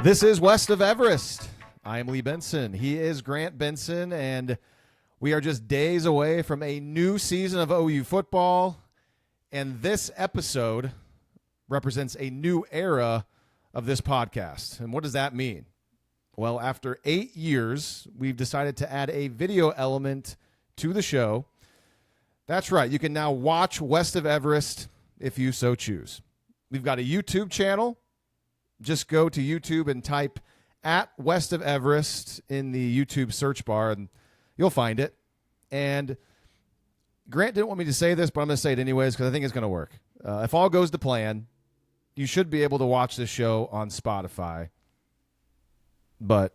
This is West of Everest. I am Lee Benson. He is Grant Benson, and we are just days away from a new season of OU football. And this episode represents a new era of this podcast. And what does that mean? Well, after 8 years, we've decided to add a video element to the show. That's right. You can now watch West of Everest if you so choose. We've got a YouTube channel. Just go to YouTube and type at West of Everest in the YouTube search bar, and you'll find it. And Grant didn't want me to say this, but I'm going to say it anyways because I think it's going to work. If all goes to plan, you should be able to watch this show on Spotify. But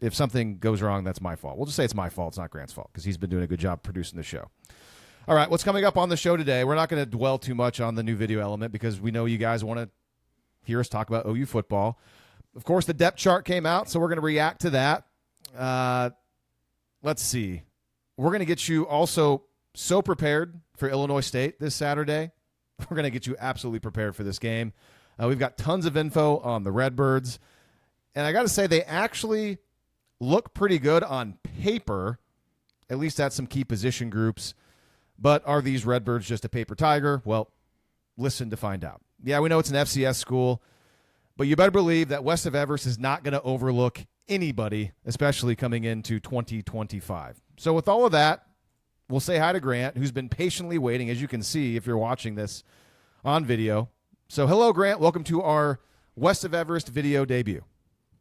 if something goes wrong, that's my fault. We'll just say it's my fault. It's not Grant's fault because he's been doing a good job producing the show. All right, what's coming up on the show today? We're not going to dwell too much on the new video element because we know you guys want to hear us talk about OU football. Of course, the depth chart came out, so we're going to react to that. Let's see. We're going to get you also so prepared for Illinois State this Saturday. We're going to get you absolutely prepared for this game. We've got tons of info on the Redbirds. And I got to say, they actually look pretty good on paper, at least at some key position groups. But are these Redbirds just a paper tiger? Well, listen to find out. Yeah, we know it's an FCS school, but you better believe that West of Everest is not going to overlook anybody, especially coming into 2025. So with all of that, we'll say hi to Grant, who's been patiently waiting, as you can see if you're watching this on video. So hello, Grant. Welcome to our West of Everest video debut.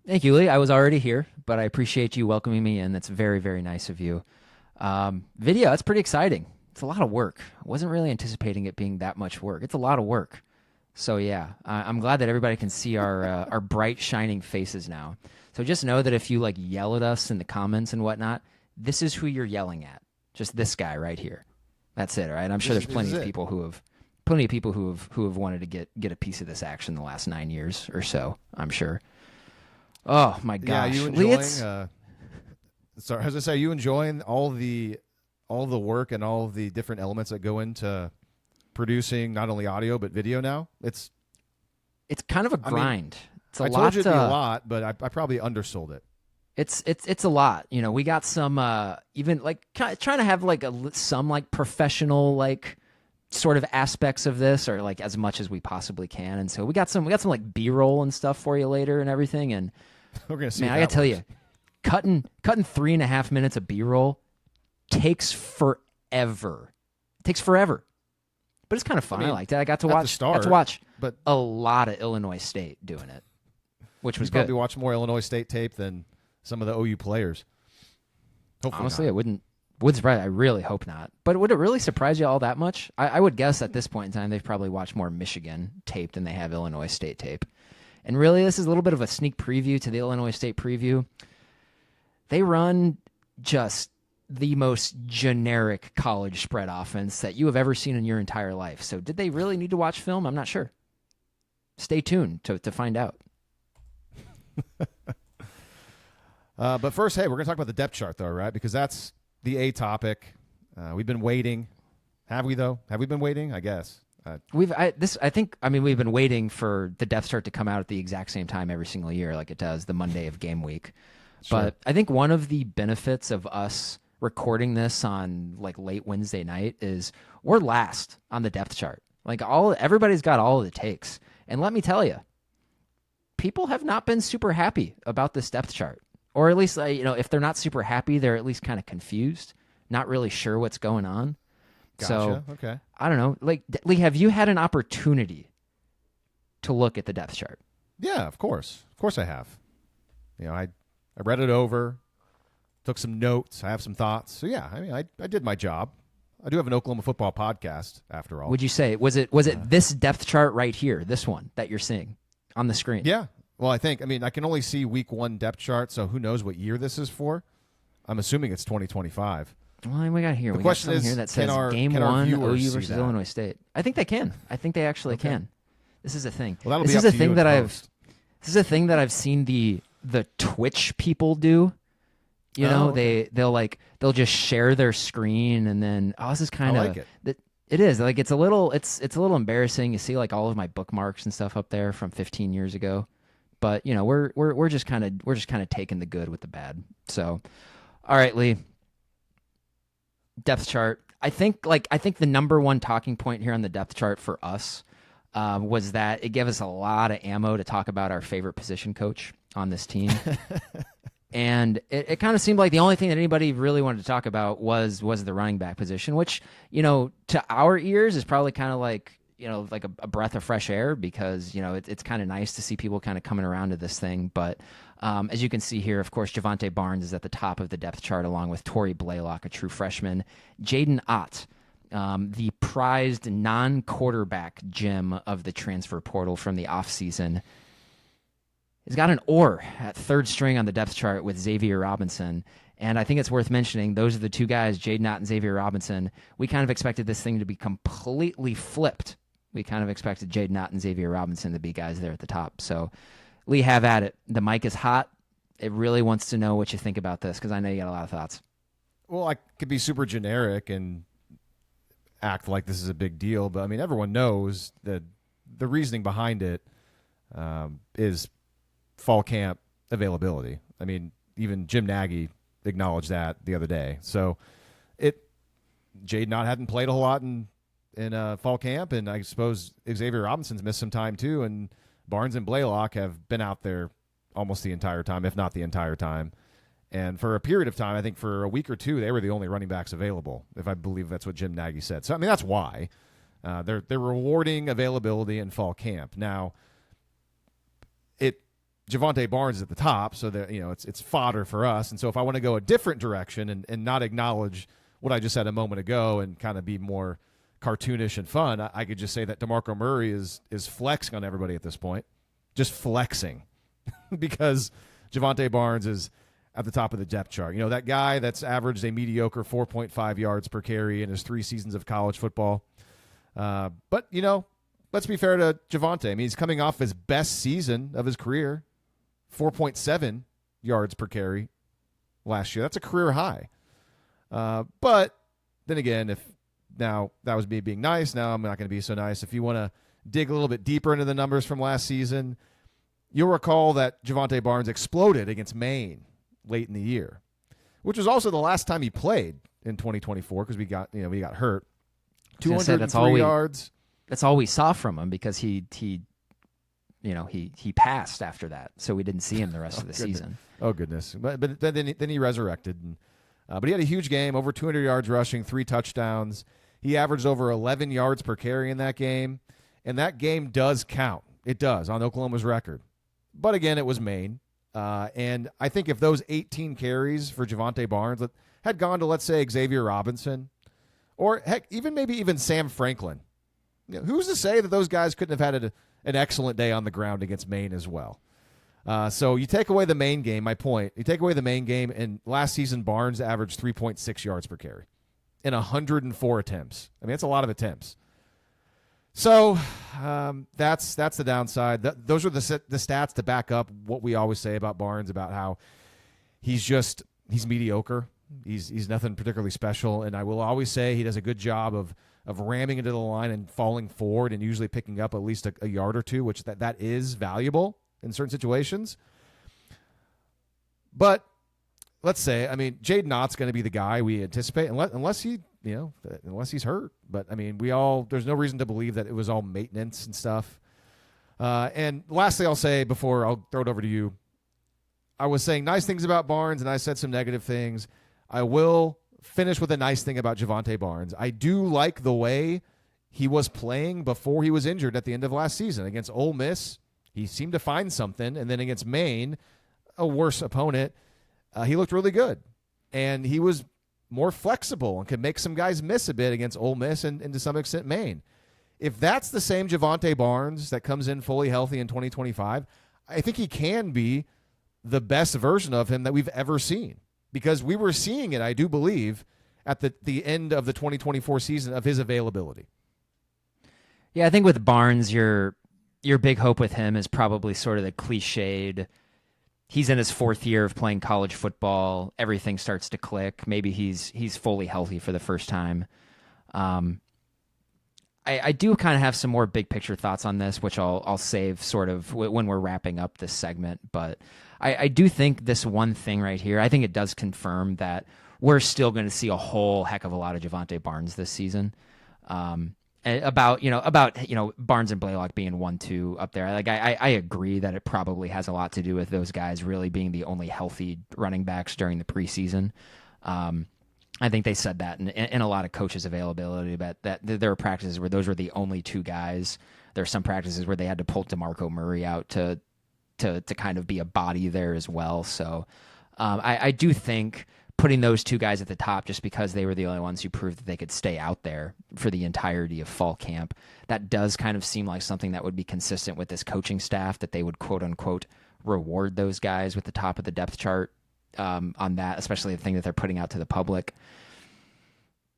Thank you, Lee. I was already here, but I appreciate you welcoming me in. That's very, very nice of you. Video, that's pretty exciting. It's a lot of work. I wasn't really anticipating it being that much work. It's a lot of work. So yeah, I'm glad that everybody can see our bright, shining faces now. So just know that if you yell at us in the comments and whatnot, this is who you're yelling at. Just this guy right here. That's it, all right? I'm sure there's plenty of people who have wanted to get a piece of this action the last 9 years or so. I'm sure. Oh my gosh, yeah, you enjoying? Sorry, as I say, you enjoying all the work and all the different elements that go into producing not only audio but video now? It's kind of a grind. I told you it'd be a lot, but I probably undersold it. It's a lot. You know, we got some even trying to have some professional sort of aspects of this, or as much as we possibly can. And so we got some B-roll and stuff for you later and everything. And we're gonna see. Man, I gotta tell you, cutting 3.5 minutes of B-roll takes forever. It takes forever. But it's kind of fun. I liked it. I got to watch but a lot of Illinois State doing it, which was you good. Probably watch more Illinois State tape than some of the OU players. Hopefully honestly, not. it wouldn't surprise. I really hope not. But would it really surprise you all that much? I would guess at this point in time they've probably watched more Michigan tape than they have Illinois State tape. And really, this is a little bit of a sneak preview to the Illinois State preview. They run just the most generic college spread offense that you have ever seen in your entire life. So did they really need to watch film? I'm not sure. Stay tuned to find out. But first, hey, we're going to talk about the depth chart, though, right? Because that's the A topic. We've been waiting. Have we, though? Have we been waiting? I guess. We've been waiting for the depth chart to come out at the exact same time every single year, like it does the Monday of game week. Sure. But I think one of the benefits of us recording this on late Wednesday night is we're last on the depth chart. Everybody's got all of the takes. And let me tell you, people have not been super happy about this depth chart. Or at least, if they're not super happy, they're at least kind of confused, not really sure what's going on. Gotcha. So, okay. I don't know. Lee, have you had an opportunity to look at the depth chart? Yeah, of course. Of course I have. I read it over, took some notes. I have some thoughts. So, yeah, I did my job. I do have an Oklahoma football podcast, after all. Would you say, was it this depth chart right here, this one that you're seeing on the screen? Yeah. Well, I can only see week 1 depth chart, so who knows what year this is for. I'm assuming it's 2025. Well, we got here. We got something here that says game 1 OU versus Illinois State. I think they can. I think they actually can. This is a thing. Well, that'll this be is up a to thing you that in I've. post. This is a thing that I've seen the Twitch people do. They'll just share their screen and then this is kind of it is it's a little embarrassing. You see all of my bookmarks and stuff up there from 15 years ago. But we're just kind of taking the good with the bad. So, all right, Lee. Depth chart. I think the number one talking point here on the depth chart for us was that it gave us a lot of ammo to talk about our favorite position coach on this team. And it kind of seemed like the only thing that anybody really wanted to talk about was the running back position, which, to our ears is probably kind of like, like a breath of fresh air, because, it's kind of nice to see people kind of coming around to this thing. But as you can see here, of course, Javonte Barnes is at the top of the depth chart, along with Torrey Blaylock, a true freshman. Jaden Ott, the prized non-quarterback gem of the transfer portal from the offseason, has got an oar at third string on the depth chart with Xavier Robinson. And I think it's worth mentioning, those are the two guys, Jaden Ott and Xavier Robinson. We kind of expected this thing to be completely flipped. We kind of expected Jaden Ott and Xavier Robinson to be guys there at the top. So, Lee, have at it. The mic is hot. It really wants to know what you think about this, because I know you got a lot of thoughts. Well, I could be super generic and act like this is a big deal, but, I mean, everyone knows that the reasoning behind it is fall camp availability. I mean, even Jim Nagy acknowledged that the other day. So Jaden Ott hadn't played a whole lot in fall camp, and I suppose Xavier Robinson's missed some time too, and Barnes and Blaylock have been out there almost the entire time, if not the entire time. And for a period of time, I think for a week or two, they were the only running backs available, if I believe that's what Jim Nagy said. So, I mean, that's why they're rewarding availability in fall camp. Now, Javonte Barnes is at the top, so that it's fodder for us. And so if I want to go a different direction and not acknowledge what I just said a moment ago and kind of be more cartoonish and fun, I could just say that DeMarco Murray is flexing on everybody at this point, just flexing, because Javonte Barnes is at the top of the depth chart. That guy that's averaged a mediocre 4.5 yards per carry in his 3 seasons of college football. But let's be fair to Javonte. I mean, he's coming off his best season of his career, 4.7 yards per carry last year. That's a career high. But then again, if now that was me being nice, now I'm not going to be so nice. If you want to dig a little bit deeper into the numbers from last season, you'll recall that Javonte Barnes exploded against Maine late in the year, which was also the last time he played in 2024 because we got hurt. 203 yards. That's all we saw from him, because he passed after that, so we didn't see him the rest of the season. Oh goodness! But then he resurrected, but he had a huge game, over 200 yards rushing, 3 touchdowns. He averaged over 11 yards per carry in that game, and that game does count. It does on Oklahoma's record, but again, it was Maine, and I think if those 18 carries for Javonte Barnes had gone to, let's say, Xavier Robinson, or heck, even Sam Franklin. Who's to say that those guys couldn't have had an excellent day on the ground against Maine as well? So you take away the Maine game, my point. You take away the Maine game, and last season Barnes averaged 3.6 yards per carry in 104 attempts. I mean, that's a lot of attempts. So that's the downside. Those are the stats to back up what we always say about Barnes, about how he's mediocre. He's nothing particularly special, and I will always say he does a good job of ramming into the line and falling forward and usually picking up at least a yard or two, which that is valuable in certain situations. But let's say, I mean, Jaden Ott's going to be the guy we anticipate, unless he's hurt. But I mean, there's no reason to believe that it was all maintenance and stuff. And lastly, I'll say before I'll throw it over to you, I was saying nice things about Barnes and I said some negative things. I will finish with a nice thing about Javonte Barnes. I do like the way he was playing before he was injured at the end of last season. Against Ole Miss, he seemed to find something, and then against Maine, a worse opponent, he looked really good. And he was more flexible and could make some guys miss a bit against Ole Miss and to some extent Maine. If that's the same Javonte Barnes that comes in fully healthy in 2025, I think he can be the best version of him that we've ever seen. Because we were seeing it, I do believe, at the end of the 2024 season of his availability. Yeah, I think with Barnes, your big hope with him is probably sort of the cliched, he's in his 4th year of playing college football, everything starts to click, maybe he's fully healthy for the first time. I do kind of have some more big picture thoughts on this, which I'll save sort of when we're wrapping up this segment. But I do think this one thing right here, I think it does confirm that we're still going to see a whole heck of a lot of Javonte Barnes this season. About Barnes and Blaylock being 1-2 up there. Like I agree that it probably has a lot to do with those guys really being the only healthy running backs during the preseason. I think they said that in a lot of coaches' availability, but that there were practices where those were the only two guys. There are some practices where they had to pull DeMarco Murray out to kind of be a body there as well. So I do think putting those two guys at the top just because they were the only ones who proved that they could stay out there for the entirety of fall camp, that does kind of seem like something that would be consistent with this coaching staff, that they would quote unquote reward those guys with the top of the depth chart on that, especially the thing that they're putting out to the public.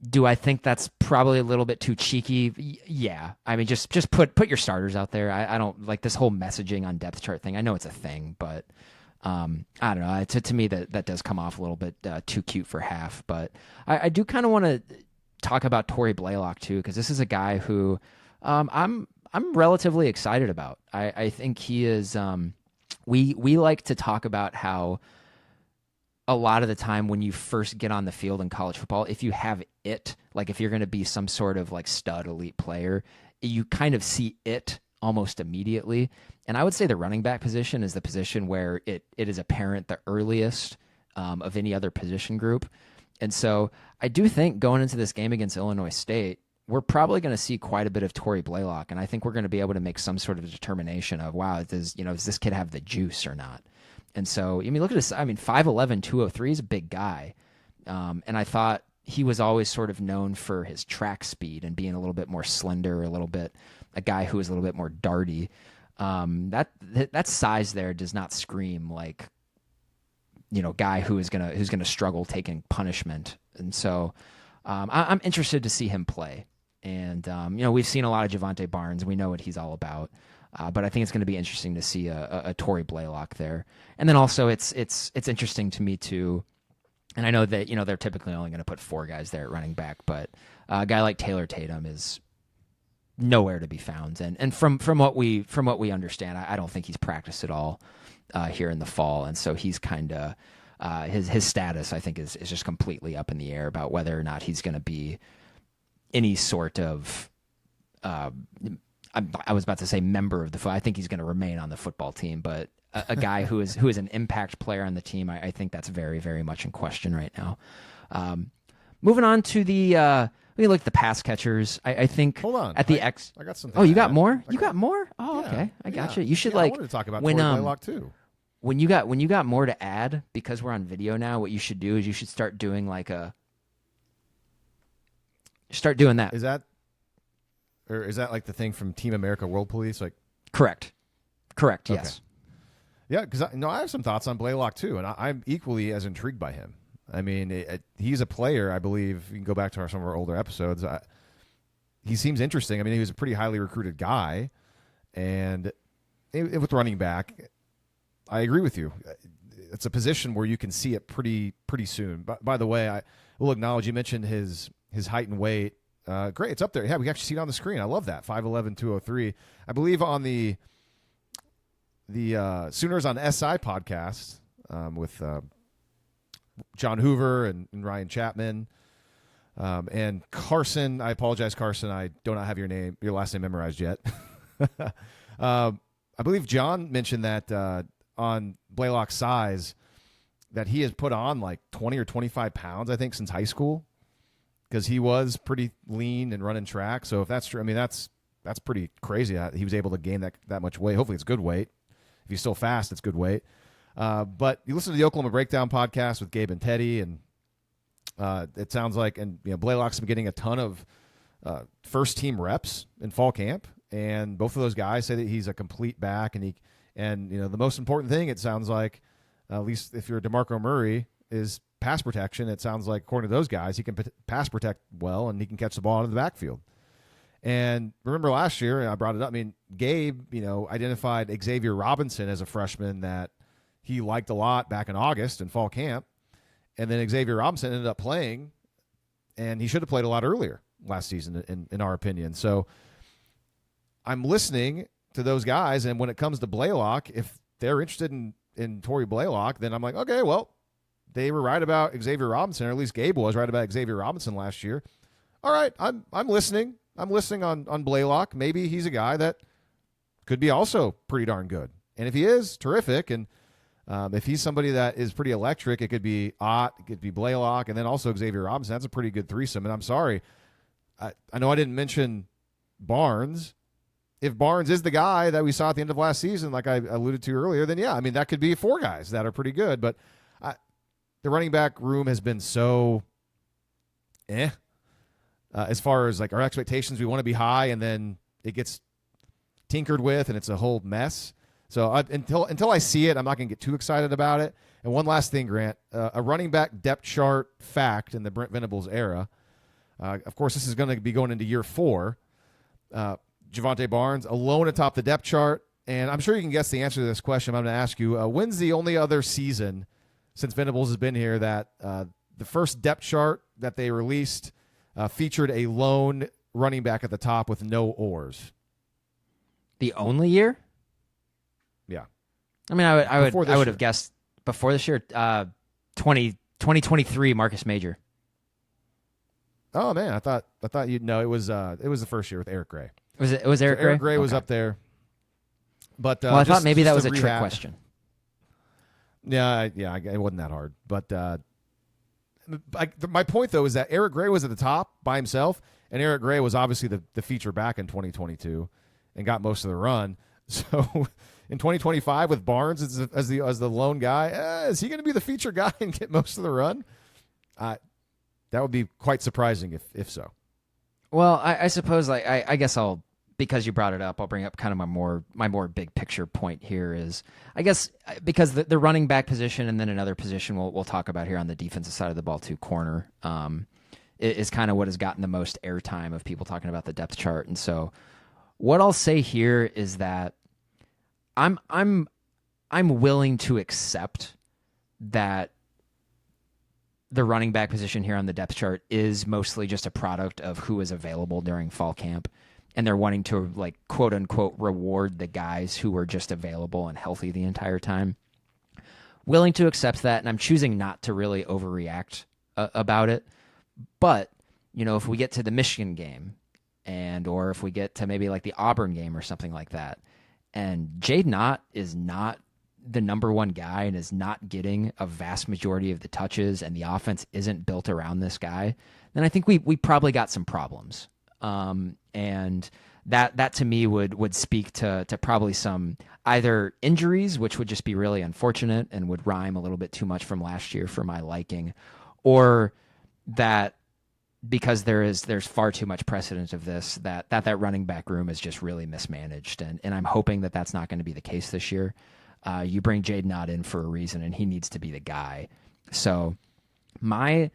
Do I think that's probably a little bit too cheeky? Yeah. I mean, just put your starters out there. I don't like this whole messaging on depth chart thing. I know it's a thing, but I don't know. To me, that does come off a little bit too cute for half. But I do kind of want to talk about Torrey Blaylock too, because this is a guy who I'm relatively excited about. I think he is. We like to talk about how a lot of the time when you first get on the field in college football, if you have it, like if you're going to be some sort of like stud elite player, you kind of see it almost immediately. And I would say the running back position is the position where it is apparent the earliest of any other position group. And so I do think going into this game against Illinois State, we're probably going to see quite a bit of Torrey Blaylock. And I think we're going to be able to make some sort of determination of, wow, does this kid have the juice or not? And so, I mean, look at this. I mean, 5'11", 203 is a big guy. And I thought he was always sort of known for his track speed and being a little bit more slender, a guy who was a little bit more darty. That size there does not scream like, guy who's gonna struggle taking punishment. And so I'm interested to see him play. And, we've seen a lot of Javonte Barnes. We know what he's all about. But I think it's going to be interesting to see a Torrey Blaylock there. And then also it's interesting to me too. And I know that, they're typically only going to put 4 guys there at running back, but a guy like Taylor Tatum is nowhere to be found. And from what we understand, I don't think he's practiced at all here in the fall. And so he's kind of his status, I think, is just completely up in the air about whether or not he's going to be any sort of I was about to say member of the I think he's going to remain on the football team, but a guy who is an impact player on the team, I think that's very, very much in question right now. Moving on to the we look at the pass catchers. I think hold on at the I got something. Oh, you got more? You got more? Oh, yeah, okay. I got you. You should I wanted to talk about Torrey Blaylock too. When you got more to add, because we're on video now, what you should do is you should start doing start doing that. Is that like the thing from Team America World Police? Like, correct. Okay. Yes. Yeah, because I have some thoughts on Blaylock too, and I'm equally as intrigued by him. I mean, he's a player. I believe you can go back to some of our older episodes. He seems interesting. I mean, he was a pretty highly recruited guy, and with running back, I agree with you. It's a position where you can see it pretty soon. By the way, I will acknowledge you mentioned his height and weight. Great, it's up there. Yeah, we actually see it on the screen. I love that. 5'11", 203. I believe on the Sooners on SI podcast with John Hoover and Ryan Chapman and Carson. I apologize, Carson. I do not have your last name memorized yet. I believe John mentioned that on Blaylock's size that he has put on like 20 or 25 pounds, I think, since high school. Because he was pretty lean and running track. So if that's true, I mean, that's pretty crazy. He was able to gain that much weight. Hopefully it's good weight. If he's still fast, it's good weight. But you listen to the Oklahoma Breakdown podcast with Gabe and Teddy, and it sounds like, and Blaylock's been getting a ton of first-team reps in fall camp, and both of those guys say that he's a complete back, and the most important thing, it sounds like, at least if you're DeMarco Murray, is pass protection. It sounds like, according to those guys, he can pass protect well, and he can catch the ball out of the backfield. And remember last year, and I brought it up, I mean, Gabe, identified Xavier Robinson as a freshman that he liked a lot back in August in fall camp. And then Xavier Robinson ended up playing, and he should have played a lot earlier. last season, in our opinion. So I'm listening to those guys, and when it comes to Blaylock, if they're interested in Torrey Blaylock, then I'm like, okay, well, they were right about Xavier Robinson, or at least Gabe was right about Xavier Robinson last year. All right, I'm listening. I'm listening on Blaylock. Maybe he's a guy that could be also pretty darn good. And if he is, terrific. And if he's somebody that is pretty electric, it could be Ott, it could be Blaylock, and then also Xavier Robinson. That's a pretty good threesome. And I'm sorry, I know I didn't mention Barnes. If Barnes is the guy that we saw at the end of last season, like I alluded to earlier, then yeah, I mean, that could be 4 guys that are pretty good. But the running back room has been so as far as like our expectations. We want to be high, and then it gets tinkered with, and it's a whole mess. So until I see it, I'm not going to get too excited about it. And one last thing, Grant, a running back depth chart fact in the Brent Venables era. Of course, this is going to be going into year 4. Javonte Barnes alone atop the depth chart. And I'm sure you can guess the answer to this question I'm going to ask you. When's the only other season since Venables has been here that the first depth chart that they released featured a lone running back at the top with no oars? The only year? Yeah. I mean, I would have guessed before this year, 2023 Marcus Major. Oh man, I thought you'd know. It was the first year with Eric Gray. It was Eric Gray? Eric Gray was up there. But I thought maybe that was a trick question. Yeah, it wasn't that hard. But my point though is that Eric Gray was at the top by himself, and Eric Gray was obviously the feature back in 2022 and got most of the run. So in 2025 with Barnes as the lone guy, is he going to be the feature guy and get most of the run? That would be quite surprising if so. Well, I suppose I guess because you brought it up, I'll bring up kind of my more big picture point here is, I guess, because the running back position and then another position we'll talk about here on the defensive side of the ball too, corner, is kind of what has gotten the most airtime of people talking about the depth chart. And so what I'll say here is that I'm willing to accept that the running back position here on the depth chart is mostly just a product of who is available during fall camp. And they're wanting to, like, quote unquote, reward the guys who were just available and healthy the entire time. Willing to accept that. And I'm choosing not to really overreact about it. But, if we get to the Michigan game or if we get to maybe like the Auburn game or something like that, and Jaden Ott is not the number one guy and is not getting a vast majority of the touches, and the offense isn't built around this guy, then I think we probably got some problems. And that to me would speak to probably some either injuries, which would just be really unfortunate and would rhyme a little bit too much from last year for my liking, or that because there's far too much precedent of this, that running back room is just really mismanaged. And I'm hoping that that's not going to be the case this year. You bring Jaden Ott in for a reason, and he needs to be the guy. So my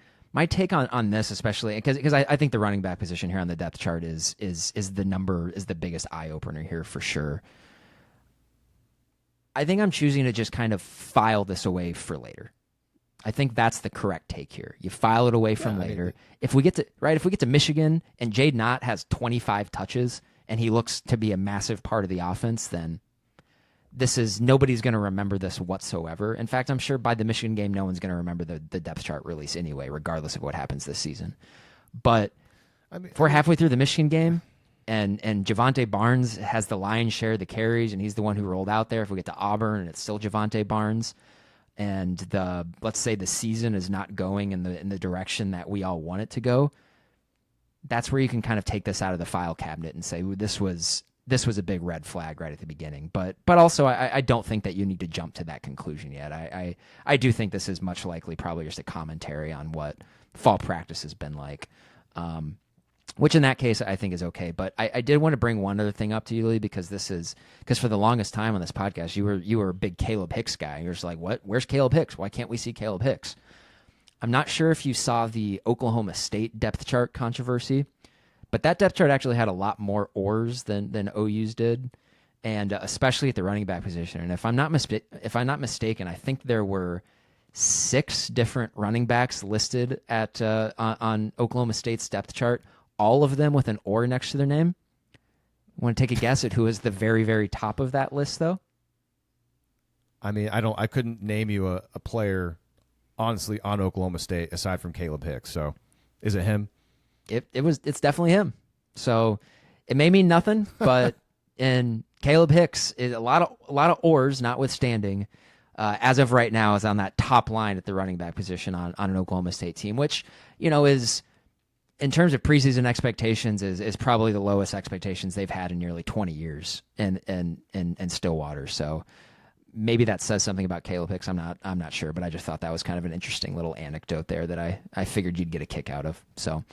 take on this, especially because I think the running back position here on the depth chart is the biggest eye opener here for sure. I think I'm choosing to just kind of file this away for later. I think that's the correct take here. You file it away from later. If we get to Michigan and Jaden Ott has 25 touches and he looks to be a massive part of the offense, then nobody's going to remember this whatsoever. In fact, I'm sure by the Michigan game, no one's going to remember the depth chart release anyway, regardless of what happens this season. But if we're halfway through the Michigan game and Javonte Barnes has the lion's share of the carries and he's the one who rolled out there, if we get to Auburn and it's still Javonte Barnes, and let's say the season is not going in the direction that we all want it to go, that's where you can kind of take this out of the file cabinet and say, this was a big red flag right at the beginning. But also, I don't think that you need to jump to that conclusion yet. I do think this is much likely probably just a commentary on what fall practice has been like, which in that case I think is okay. But I did want to bring one other thing up to you, Lee, because for the longest time on this podcast, you were a big Caleb Hicks guy. You're just like, what? Where's Caleb Hicks? Why can't we see Caleb Hicks? I'm not sure if you saw the Oklahoma State depth chart controversy, but that depth chart actually had a lot more oars than OU's did, and especially at the running back position. And if I'm not mistaken, I think there were 6 different running backs listed on Oklahoma State's depth chart. all of them with an or next to their name. Want to take a guess at who is the very, very top of that list, though? I mean, I couldn't name you a player, honestly, on Oklahoma State aside from Caleb Hicks. So, is it him? It's definitely him. So it may mean nothing, but in Caleb Hicks, is a lot of ors notwithstanding, as of right now, is on that top line at the running back position on an Oklahoma State team, which, is, in terms of preseason expectations, is probably the lowest expectations they've had in nearly 20 years in Stillwater. So maybe that says something about Caleb Hicks. I'm not sure, but I just thought that was kind of an interesting little anecdote there that I figured you'd get a kick out of. So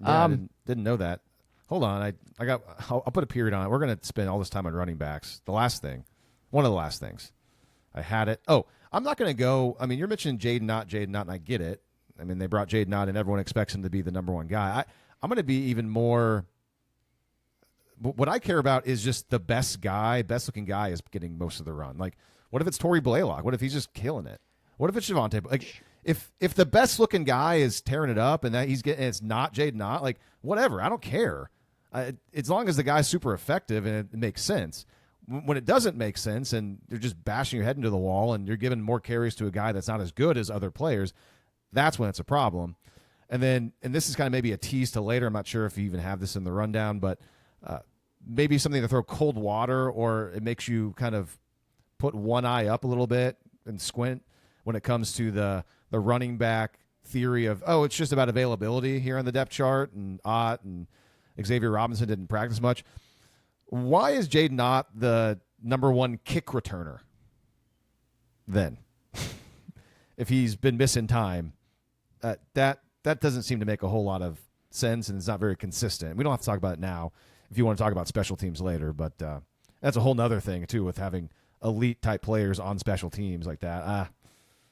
yeah, I didn't know that. Hold on, I'll put a period on it. We're going to spend all this time on running backs. One of the last things. I had it. Oh, I'm not going to go. I mean, you're mentioning Jaden Knott, and I get it. I mean, they brought Jaden Knott, and everyone expects him to be the number one guy. I'm going to be even more. What I care about is just the best looking guy is getting most of the run. Like, what if it's Torrey Blaylock? What if he's just killing it? What if it's Javonte? Like, if the best looking guy is tearing it up and that it's not Jaden Knott, like, whatever. I don't care. As long as the guy's super effective and it makes sense. When it doesn't make sense and you're just bashing your head into the wall and you're giving more carries to a guy that's not as good as other players, that's when it's a problem. And this is kind of maybe a tease to later. I'm not sure if you even have this in the rundown, but maybe something to throw cold water, or it makes you kind of put one eye up a little bit and squint when it comes to the running back theory of, it's just about availability here on the depth chart, and Ott and Xavier Robinson didn't practice much. Why is Jaden Knott the number one kick returner then? If he's been missing time, that doesn't seem to make a whole lot of sense, and it's not very consistent. We don't have to talk about it now if you want to talk about special teams later, but that's a whole nother thing, too, with having elite-type players on special teams like that.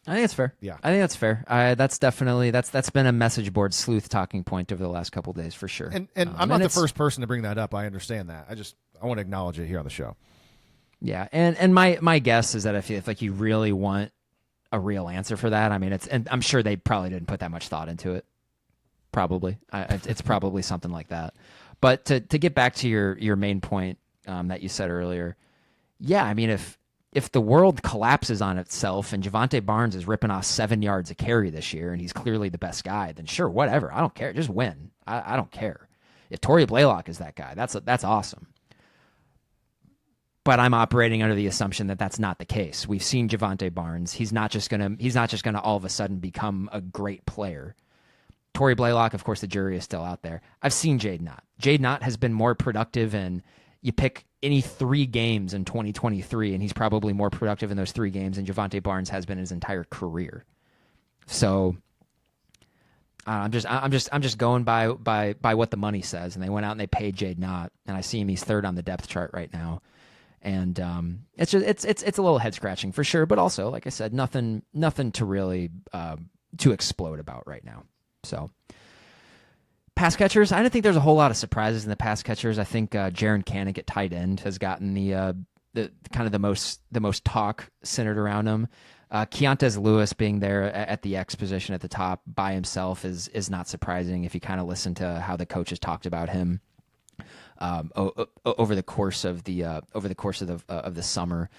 I think it's fair. Yeah. I think that's fair. That's definitely that's been a message board sleuth talking point over the last couple of days for sure. And I'm not the first person to bring that up. I understand that. I want to acknowledge it here on the show. Yeah, and my guess is that if like you really want a real answer for that, I mean, and I'm sure they probably didn't put that much thought into it. Probably, it's probably something like that. But to get back to your main point that you said earlier, yeah, I mean, if the world collapses on itself and Javonte Barnes is ripping off 7 yards a carry this year and he's clearly the best guy, then sure, whatever. I don't care. Just win. I don't care. If Torrey Blaylock is that guy, that's awesome. But I'm operating under the assumption that that's not the case. We've seen Javonte Barnes. He's not just gonna all of a sudden become a great player. Torrey Blaylock, of course, the jury is still out there. I've seen Jaden Knott. Jaden Knott has been more productive, and you pick any 3 games in 2023, and he's probably more productive in those 3 games than Javonte Barnes has been his entire career. So I'm just going by what the money says, and they went out and they paid Jaden Knott, and I see him. He's 3rd on the depth chart right now. And it's a little head scratching for sure, but also, like I said, nothing to really to explode about right now. So, pass catchers, I don't think there's a whole lot of surprises in the pass catchers. I think Jaron Kanak at tight end has gotten the kind of the most talk centered around him. Keontae Lewis being there at the X position at the top by himself is not surprising if you kind of listen to how the coaches talked about him. Over the course of the summer,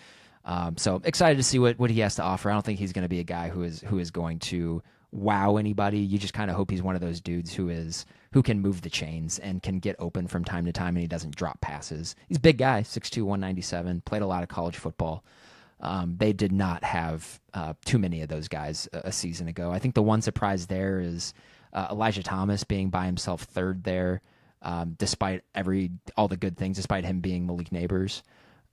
so excited to see what he has to offer. I don't think he's going to be a guy who is going to wow anybody. You just kind of hope he's one of those dudes who can move the chains and can get open from time to time, and he doesn't drop passes. He's a big guy, 6'2", 197, played a lot of college football. They did not have too many of those guys a season ago. I think the one surprise there is Elijah Thomas being by himself 3rd there. Despite all the good things, despite him being Malik Neighbors,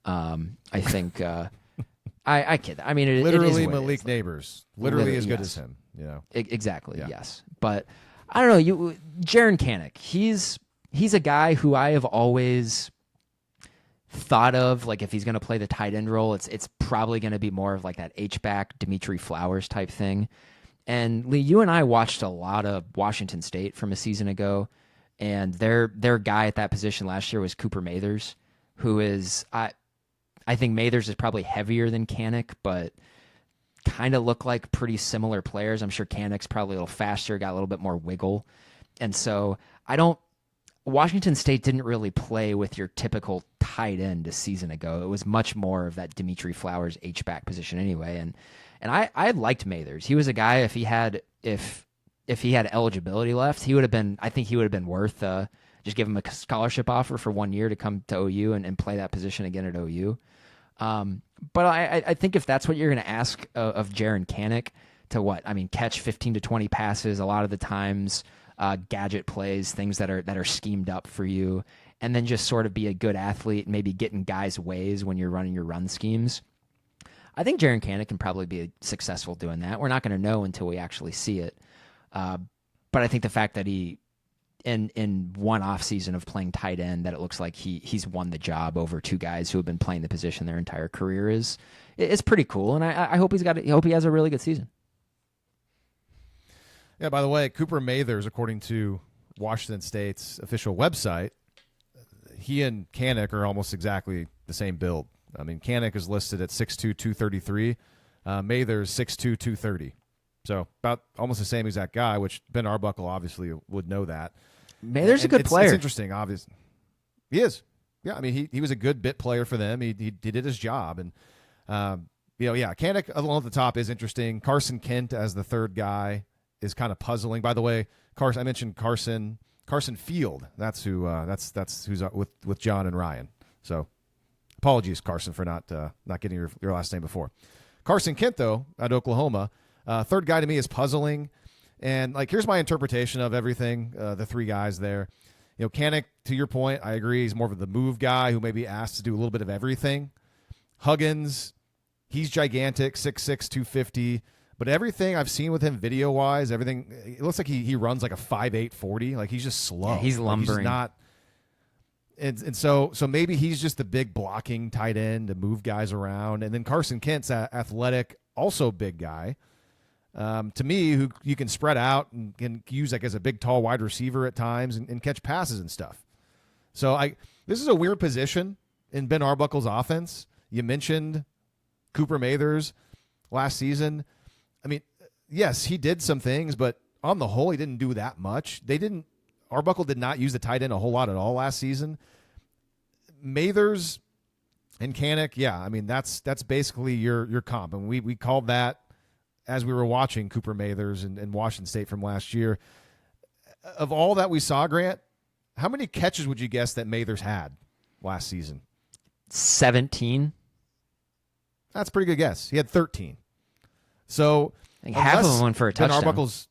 I think I kid. I mean, literally it is Malik Neighbors, literally as good as him. You know, exactly. Yeah. Yes, but I don't know. Jaron Kanak, he's a guy who I have always thought of, like, if he's going to play the tight end role, it's probably going to be more of like that H-back Dimitri Flowers type thing. And Lee, you and I watched a lot of Washington State from a season ago. And their guy at that position last year was Cooper Mathers, who is I think Mathers is probably heavier than Kanak, but kind of look like pretty similar players. I'm sure Kanak's probably a little faster, got a little bit more wiggle, and so I don't Washington State didn't really play with your typical tight end a season ago. It was much more of that Dimitri Flowers H-back position anyway. And I liked Mathers. He was a guy, if he had eligibility left, I think he would have been worth just give him a scholarship offer for 1 year to come to OU and play that position again at OU. But I think if that's what you're going to ask of Jaron Kanik to catch 15 to 20 passes a lot of the times, gadget plays, things that are schemed up for you, and then just sort of be a good athlete, maybe get in guys' ways when you're running your run schemes. I think Jaron Kanik can probably be successful doing that. We're not going to know until we actually see it. But I think the fact that he, in one off season of playing tight end, that it looks like he's won the job over two guys who have been playing the position their entire career is pretty cool. And I hope he has a really good season. Yeah, by the way, Cooper Mathers, according to Washington State's official website, he and Kanik are almost exactly the same build. I mean, Kanik is listed at 6'2", 233. Mathers, 6'2", 230. So about almost the same exact guy, which Ben Arbuckle obviously would know that. Mathers a good player. It's interesting, obviously. He is. Yeah, I mean, he was a good bit player for them. He did his job. And, Kanik along at the top is interesting. Carson Kent as the third guy is kind of puzzling. By the way, I mentioned Carson Field. That's who. That's who's with John and Ryan. So, apologies, Carson, for not getting your last name before. Carson Kent, though, at Oklahoma, third guy to me is puzzling. And here's my interpretation of everything. The three guys there. Kanik, to your point, I agree. He's more of the move guy who may be asked to do a little bit of everything. Huggins, he's gigantic, 6'6", 250. But everything I've seen with him video-wise, everything, it looks like he runs like a 5'8", 40. He's just slow. Yeah, he's lumbering. He's not. And so maybe he's just the big blocking tight end to move guys around. And then Carson Kent's athletic, also big guy. To me, who you can spread out and can use as a big, tall wide receiver at times and catch passes and stuff. So this is a weird position in Ben Arbuckle's offense. You mentioned Cooper Mathers last season. I mean, yes, he did some things, but on the whole, he didn't do that much. Arbuckle did not use the tight end a whole lot at all last season. Mathers and Kanik, yeah, I mean, that's basically your comp. And we called that as we were watching Cooper Mathers and Washington State from last year. Of all that we saw, Grant, how many catches would you guess that Mathers had last season? 17. That's a pretty good guess. He had 13. So I think half of them went for a touchdown. Arbuckle's,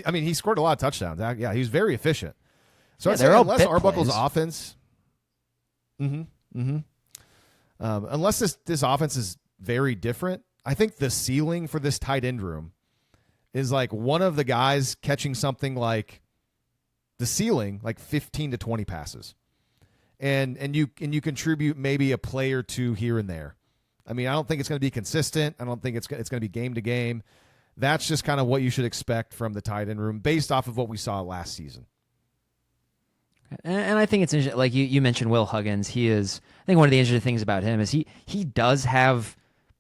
I mean, he scored a lot of touchdowns. Yeah, he was very efficient. So I'd say they're all unless bit Arbuckle's plays. offense, unless this offense is very different, I think the ceiling for this tight end room is one of the guys catching something like the ceiling, 15 to 20 passes, and you contribute maybe a play or two here and there. I mean, I don't think it's going to be consistent. I don't think it's going to be game to game. That's just kind of what you should expect from the tight end room based off of what we saw last season. And I think it's interesting. Like you mentioned Will Huggins. I think one of the interesting things about him is he does have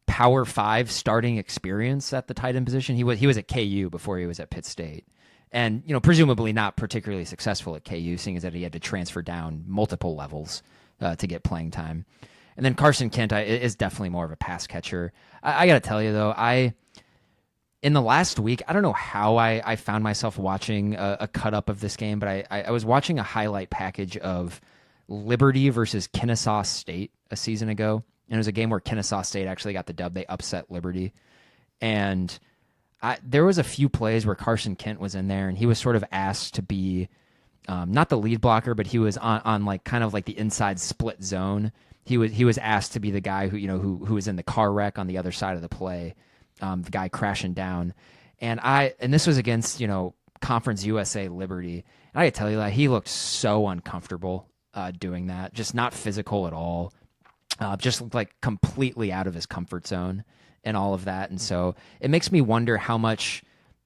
Power 5 starting experience at the tight end position. He was at KU before he was at Pitt State. And, presumably not particularly successful at KU, seeing as that he had to transfer down multiple levels to get playing time. And then Carson Kent is definitely more of a pass catcher. I got to tell you, though, in the last week, I don't know how I found myself watching a cut-up of this game, but I was watching a highlight package of Liberty versus Kennesaw State a season ago. And it was a game where Kennesaw State actually got the dub. They upset Liberty. And there was a few plays where Carson Kent was in there, and he was sort of asked to be not the lead blocker, but he was on kind of the inside split zone. He was asked to be the guy who was in the car wreck on the other side of the play, the guy crashing down. And this was against Conference USA Liberty. And I gotta tell you that he looked so uncomfortable doing that, just not physical at all, just completely out of his comfort zone and all of that. And so it makes me wonder how much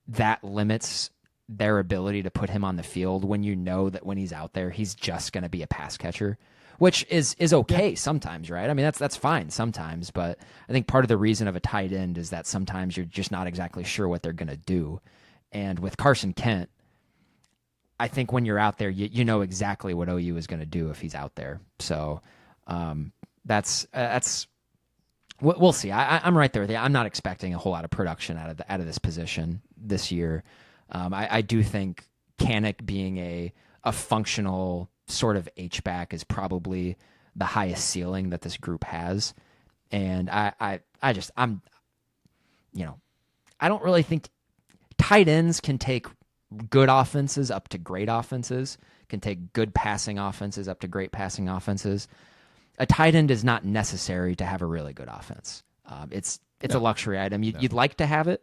that limits their ability to put him on the field when you know that when he's out there, he's just going to be a pass catcher. Which is okay sometimes, right? I mean, that's fine sometimes, but I think part of the reason of a tight end is that sometimes you're just not exactly sure what they're going to do. And with Carson Kent, I think when you're out there, you know exactly what OU is going to do if he's out there. So that's we'll see. I'm right there with you. I'm not expecting a whole lot of production out of this position this year. I do think Kanik being a functional sort of H-back is probably the highest ceiling that this group has. And I don't really think tight ends can take good offenses up to great offenses, can take good passing offenses up to great passing offenses. A tight end is not necessary to have a really good offense. It's a luxury item. You'd like to have it,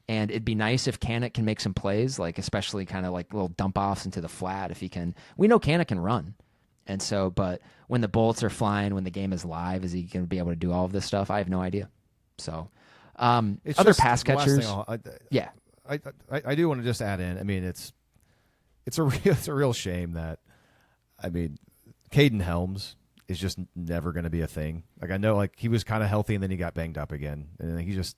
and it'd be nice if Kanik can make some plays, like especially kind of like little dump offs into the flat. If he can, we know Kanik can run, and so. But when the bullets are flying, when the game is live, is he going to be able to do all of this stuff? I have no idea. So, other pass catchers, yeah. I do want to just add in. I mean, it's a real shame that, I mean, Caden Helms is just never going to be a thing. Like, I know, like, he was kind of healthy and then he got banged up again, and he just,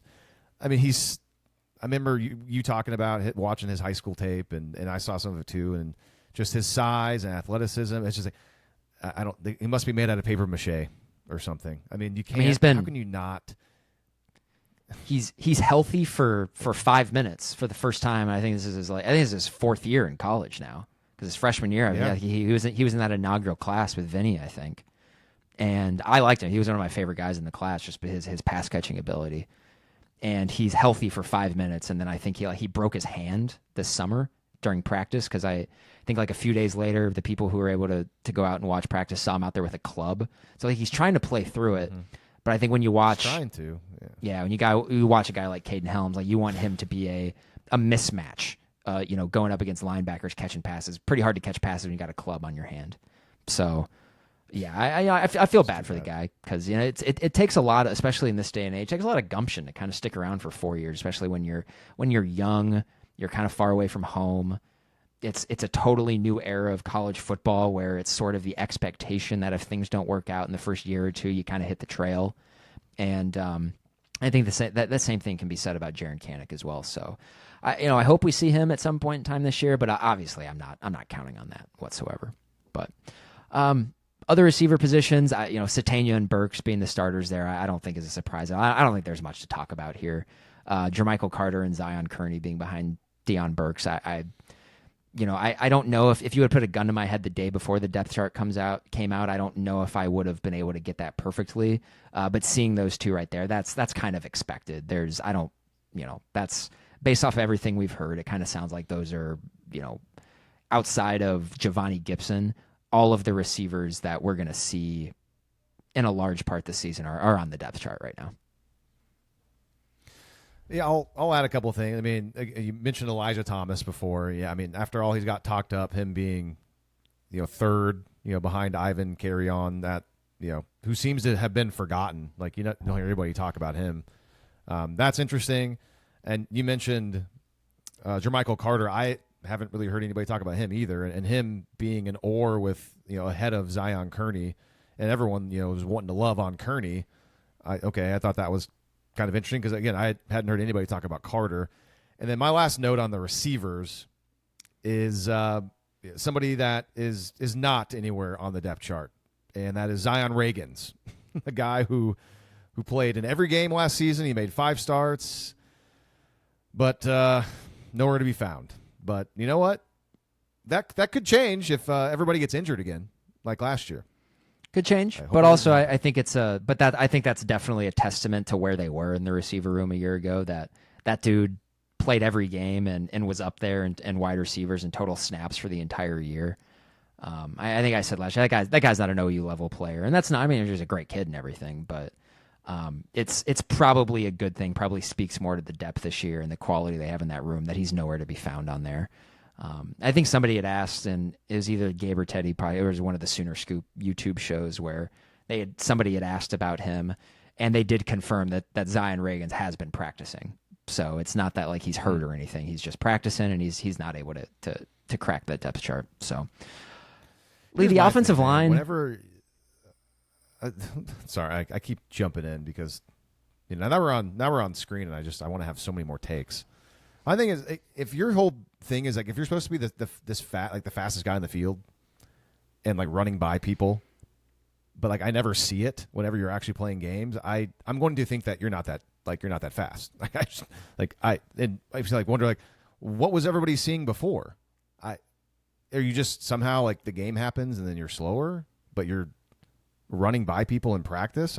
I mean, I remember you talking about watching his high school tape, and I saw some of it too, and just his size and athleticism. It's just like, he must be made out of paper mache or something. I mean, you can't. How can you not? He's healthy for 5 minutes for the first time. I think this is his fourth year in college now, because his freshman year, yeah. he was in that inaugural class with Vinny, I think, and I liked him. He was one of my favorite guys in the class, just his pass catching ability. And he's healthy for 5 minutes, and then I think he broke his hand this summer during practice, because I think like a few days later, the people who were able to go out and watch practice saw him out there with a club. So like, he's trying to play through it. Mm-hmm. But I think when you watch, trying to, when you watch a guy like Caden Helms, like, you want him to be a mismatch, going up against linebackers catching passes. Pretty hard to catch passes when you got a club on your hand. So, yeah, I feel bad for the guy, because it takes a lot, especially in this day and age, it takes a lot of gumption to kind of stick around for 4 years, especially when you're young, you're kind of far away from home. It's a totally new era of college football, where it's sort of the expectation that if things don't work out in the first year or two, you kind of hit the trail. And I think that same thing can be said about Jaren Kanik as well. So, I hope we see him at some point in time this year, but obviously I'm not counting on that whatsoever. But other receiver positions, Satania and Burks being the starters there, I don't think is a surprise. I don't think there's much to talk about here. Jermichael Carter and Zion Kearney being behind Deion Burks, I don't know if you had put a gun to my head the day before the depth chart came out, I don't know if I would have been able to get that perfectly. But seeing those two right there, that's kind of expected. That's based off everything we've heard. It kind of sounds like those are, outside of Giovanni Gibson, all of the receivers that we're going to see in a large part this season are on the depth chart right now. Yeah, I'll add a couple of things. I mean, you mentioned Elijah Thomas before. Yeah, I mean, after all, he's got talked up, him being, third, behind Ivan Carry-On, that, who seems to have been forgotten. Like, you don't hear anybody talk about him. That's interesting. And you mentioned Jermichael Carter. I haven't really heard anybody talk about him either. And him being an oar with, ahead of Zion Kearney, and everyone, was wanting to love on Kearney. I thought that was kind of interesting, because, again, I hadn't heard anybody talk about Carter. And then my last note on the receivers is somebody that is not anywhere on the depth chart, and that is Zion Reagans, a guy who played in every game last season. He made 5 starts, but nowhere to be found. But you know what? That could change if everybody gets injured again, like last year. Could change, but also I think I think that's definitely a testament to where they were in the receiver room a year ago. That dude played every game and was up there and wide receivers and total snaps for the entire year. I think I said last year that guy's not an OU level player, and that's not. I mean, he's a great kid and everything, but it's probably a good thing. Probably speaks more to the depth this year and the quality they have in that room, that he's nowhere to be found on there. I think somebody had asked, and it was either Gabe or Teddy, probably it was one of the Sooner Scoop YouTube shows, where somebody had asked about him, and they did confirm that Zion Reagans has been practicing. So it's not that like he's hurt or anything. He's just practicing, and he's not able to crack that depth chart. So the offensive line. Whenever, sorry, I keep jumping in because now we're on screen, and I want to have so many more takes. My thing is, if your whole thing is like if you're supposed to be this the fastest guy in the field and like running by people, but like I never see it whenever you're actually playing games. I'm going to think that you're not that fast. Like I wonder like what was everybody seeing before? Are you just somehow like the game happens and then you're slower, but you're running by people in practice?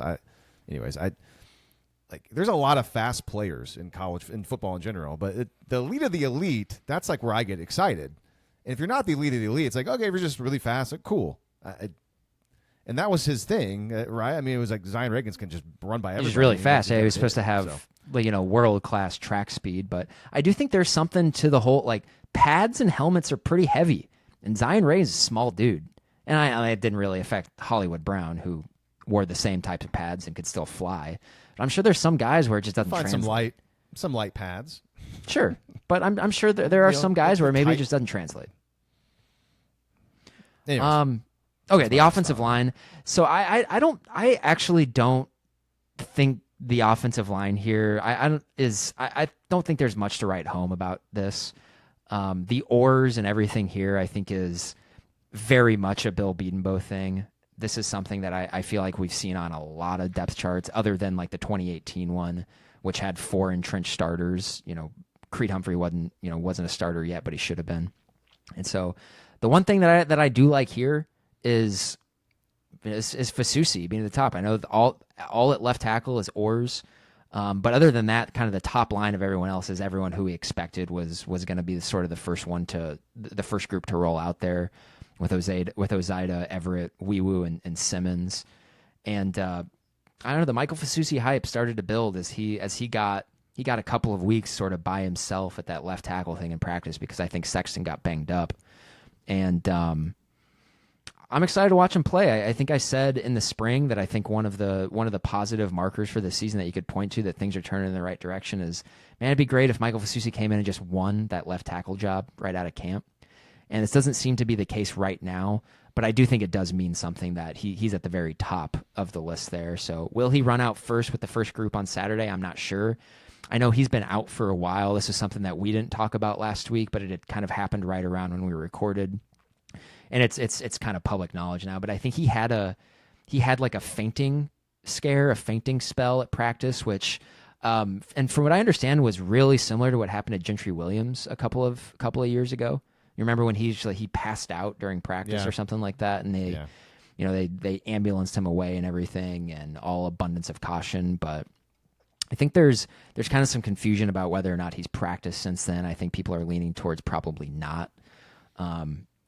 There's a lot of fast players in college, in football in general, but the elite of the elite, that's like where I get excited. And if you're not the elite of the elite, it's like, okay, if you're just really fast, like, cool. And that was his thing, right? I mean, it was like Zion Reagan's can just run by everybody. He's really fast. Yeah, he was supposed to have, world-class track speed. But I do think there's something to the whole, like, pads and helmets are pretty heavy. And Zion Reagan's a small dude. And it didn't really affect Hollywood Brown, who wore the same types of pads and could still fly. But I'm sure there's some guys where it just doesn't translate. Find some light pads. Sure. But I'm sure there are some guys where maybe it just doesn't translate. Anyways, okay, the offensive line. So I actually don't think the offensive line here. I don't think there's much to write home about this. The oars and everything here, I think, is very much a Bill Bedenbaugh thing. This is something that I feel like we've seen on a lot of depth charts, other than like the 2018 one, which had 4 entrenched starters. Creed Humphrey wasn't a starter yet, but he should have been. And so the one thing that I do like here is Fasusi being at the top. I know all at left tackle is oars. But other than that, kind of the top line of everyone else is everyone who we expected was going to be sort of the first group to roll out there with Ozida, Everett, Weewu, and Simmons. And I don't know, the Michael Fasusi hype started to build as he got a couple of weeks sort of by himself at that left tackle thing in practice, because I think Sexton got banged up. And I'm excited to watch him play. I think I said in the spring that I think one of the positive markers for the season that you could point to that things are turning in the right direction is, man, it'd be great if Michael Fasusi came in and just won that left tackle job right out of camp. And this doesn't seem to be the case right now, but I do think it does mean something that he's at the very top of the list there. So will he run out first with the first group on Saturday? I'm not sure. I know he's been out for a while. This is something that we didn't talk about last week, but it had kind of happened right around when we recorded. And it's kind of public knowledge now, but I think he had like a fainting spell at practice, which and from what I understand was really similar to what happened to Gentry Williams a couple of years ago. You remember when he passed out during practice or something like that, and they ambulanced him away and everything, and all abundance of caution. But I think there's kind of some confusion about whether or not he's practiced since then. I think people are leaning towards probably not.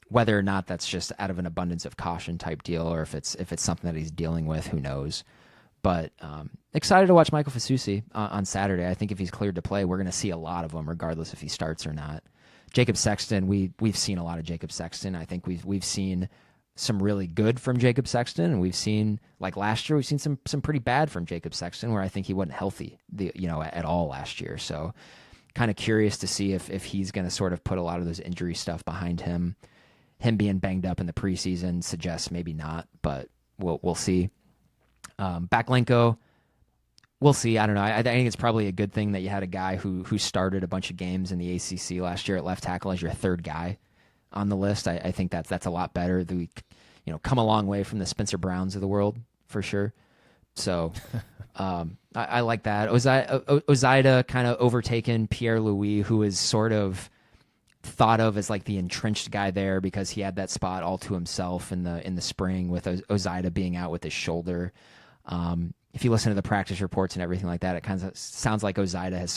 Whether or not that's just out of an abundance of caution type deal, or if it's something that he's dealing with, who knows. But excited to watch Michael Fasusi on Saturday. I think if he's cleared to play, we're going to see a lot of him, regardless if he starts or not. Jacob Sexton, we've seen a lot of Jacob Sexton. I think we've seen some really good from Jacob Sexton, and we've seen, like last year, we've seen some pretty bad from Jacob Sexton, where I think he wasn't healthy at all last year. So kind of curious to see if he's going to sort of put a lot of those injury stuff behind him. Him being banged up in the preseason suggests maybe not, but we'll see. Backlenko, we'll see. I don't know. I think it's probably a good thing that you had a guy who started a bunch of games in the ACC last year at left tackle as your third guy on the list. I think that's a lot better. We come a long way from the Spencer Browns of the world for sure. So I like that. Ozida kind of overtaken Pierre Louis, who is sort of thought of as like the entrenched guy there because he had that spot all to himself in the spring with Ozida being out with his shoulder. If you listen to the practice reports and everything like that, it kind of sounds like Ozida has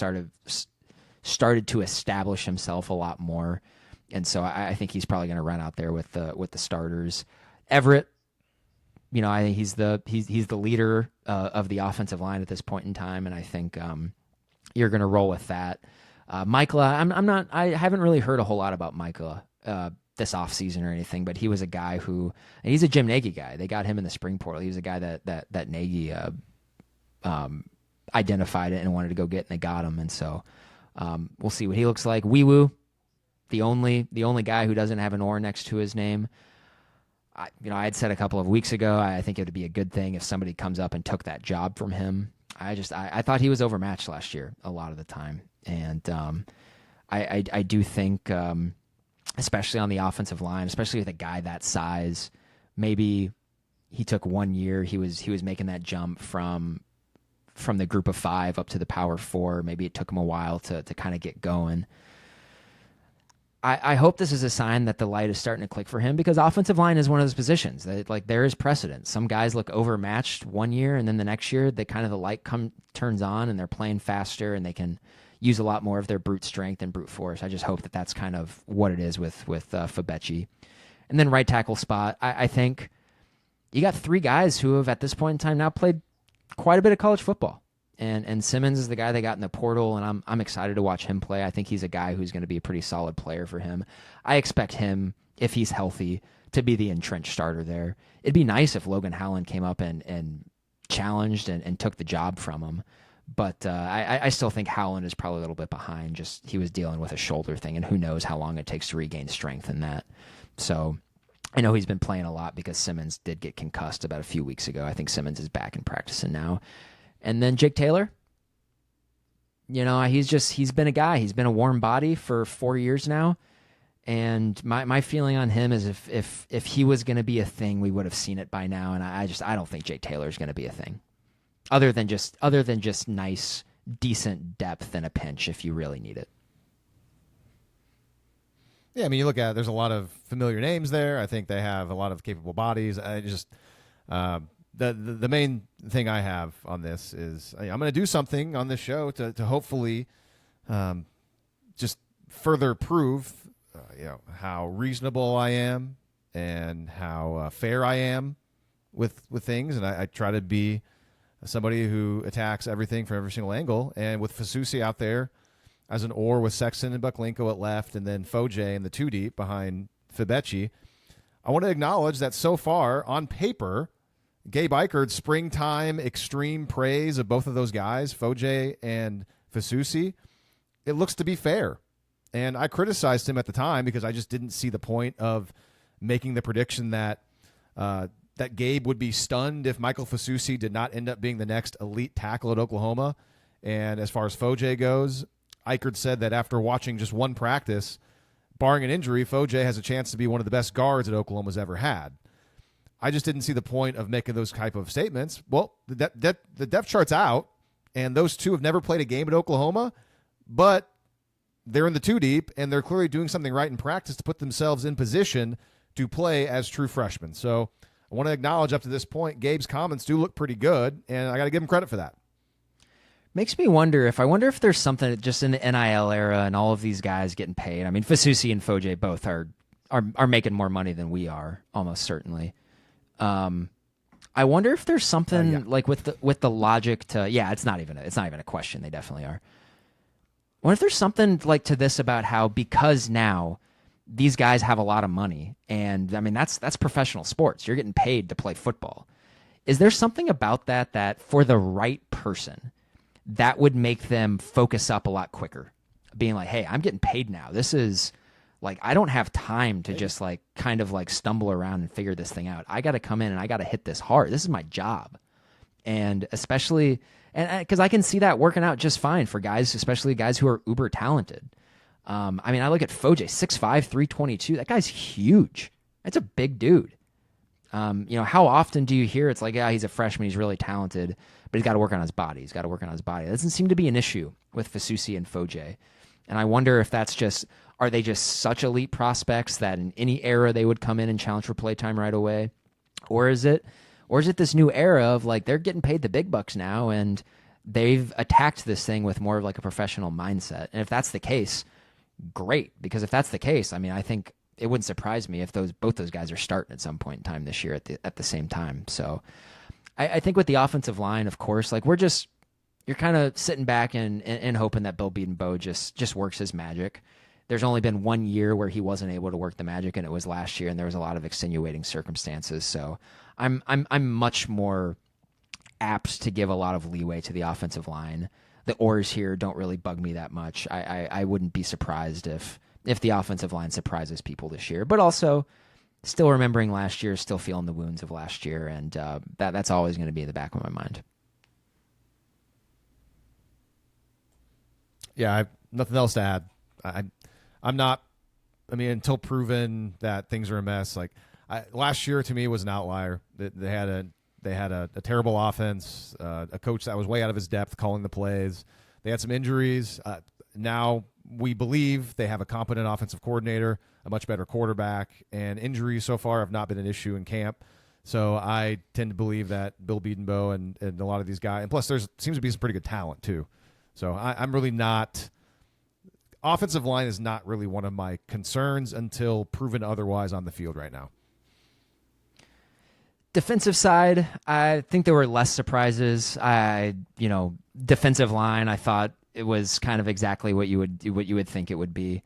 started to establish himself a lot more, and so I think he's probably going to run out there with the starters. Everett, I think he's the leader of the offensive line at this point in time, and I think you're going to roll with that. Michaela, I haven't really heard a whole lot about Michaela this offseason or anything, but he was a guy and he's a Jim Nagy guy. They got him in the spring portal. He was a guy that Nagy identified it and wanted to go get, and they got him. And so we'll see what he looks like. Weewu, the only guy who doesn't have an or next to his name. I had said a couple of weeks ago, I think it would be a good thing if somebody comes up and took that job from him. I thought he was overmatched last year a lot of the time. And I do think, especially on the offensive line, especially with a guy that size, maybe he took 1 year. He was making that jump from the group of 5 up to the power 4. Maybe it took him a while to kind of get going. I hope this is a sign that the light is starting to click for him, because offensive line is one of those positions that, like, there is precedent. Some guys look overmatched 1 year, and then the next year they kind of the light turns on and they're playing faster and they can use a lot more of their brute strength and brute force. I just hope that that's kind of what it is with Fabecci. And then right tackle spot, I think you got 3 guys who have at this point in time now played quite a bit of college football. And Simmons is the guy they got in the portal, and I'm excited to watch him play. I think he's a guy who's going to be a pretty solid player for him. I expect him, if he's healthy, to be the entrenched starter there. It'd be nice if Logan Howland came up and challenged and took the job from him. But I still think Howland is probably a little bit behind. Just he was dealing with a shoulder thing, and who knows how long it takes to regain strength in that. So I know he's been playing a lot because Simmons did get concussed about a few weeks ago. I think Simmons is back and practicing now. And then Jake Taylor, he's been a guy. He's been a warm body for 4 years now. And my feeling on him is if he was going to be a thing, we would have seen it by now. And I don't think Jake Taylor is going to be a thing. Other than just nice, decent depth in a pinch if you really need it. Yeah, I mean, you look at it, there's a lot of familiar names there. I think they have a lot of capable bodies. The main thing I have on this is I'm going to do something on this show to hopefully just further prove how reasonable I am and how fair I am with things, and I try to be somebody who attacks everything from every single angle. And with Fasusi out there as an oar with Sexton and Bucklinko at left, and then Foje in the 2 deep behind Fabecci, I want to acknowledge that so far on paper, Gabe Eichert's springtime extreme praise of both of those guys, Foje and Fasusi, it looks to be fair. And I criticized him at the time because I just didn't see the point of making the prediction that Gabe would be stunned if Michael Fasusi did not end up being the next elite tackle at Oklahoma. And as far as Foje goes, Eichert said that after watching just one practice, barring an injury, Foje has a chance to be one of the best guards that Oklahoma's ever had. I just didn't see the point of making those type of statements. Well, the depth chart's out, and those two have never played a game at Oklahoma, but they're in the 2 deep, and they're clearly doing something right in practice to put themselves in position to play as true freshmen. So I want to acknowledge up to this point, Gabe's comments do look pretty good, and I got to give him credit for that. Makes me wonder if there's something just in the NIL era and all of these guys getting paid. I mean, Fasusi and Foje both are making more money than we are, almost certainly. I wonder if there's something like with the logic to it's not even a question. They definitely are. I wonder if there's something like to this about how, because now these guys have a lot of money, and I mean that's professional sports. You're getting paid to play football. Is there something about that for the right person that would make them focus up a lot quicker, being like, hey, I'm getting paid now. This is like, I don't have time to just like kind of like stumble around and figure this thing out. I got to come in and I got to hit this hard. This is my job. And especially, and because I can see that working out just fine for guys, especially guys who are uber talented. I mean, I look at Foje, 6'5", 322. That guy's huge. That's a big dude. How often do you hear it's like, yeah, he's a freshman, he's really talented, but he's got to work on his body. That doesn't seem to be an issue with Fasusi and Foje. And I wonder if that's just, are they just such elite prospects that in any era they would come in and challenge for playtime right away? Or is it this new era of like, they're getting paid the big bucks now and they've attacked this thing with more of like a professional mindset? And if that's the case, great. Because if that's the case, I mean, I think it wouldn't surprise me if both those guys are starting at some point in time this year at the same time. So I think with the offensive line, of course, like you're kind of sitting back and hoping that Bill Bedenbaugh just works his magic. There's only been 1 year where he wasn't able to work the magic, and it was last year, and there was a lot of extenuating circumstances. So I'm much more apt to give a lot of leeway to the offensive line. The oars here don't really bug me that much. I wouldn't be surprised if the offensive line surprises people this year, but also still remembering last year, still feeling the wounds of last year, and that's always going to be in the back of my mind. Yeah, I have nothing else to add. I'm not. I mean, until proven that things are a mess. Like last year, to me, was an outlier. They had a terrible offense, a coach that was way out of his depth calling the plays. They had some injuries. Now we believe they have a competent offensive coordinator, a much better quarterback, and injuries so far have not been an issue in camp. So I tend to believe that Bill Bedenbaugh and a lot of these guys, and plus there seems to be some pretty good talent too. So I'm really not. Offensive line is not really one of my concerns until proven otherwise on the field right now. Defensive side, I think there were less surprises. Defensive line, I thought it was kind of exactly what you would think it would be.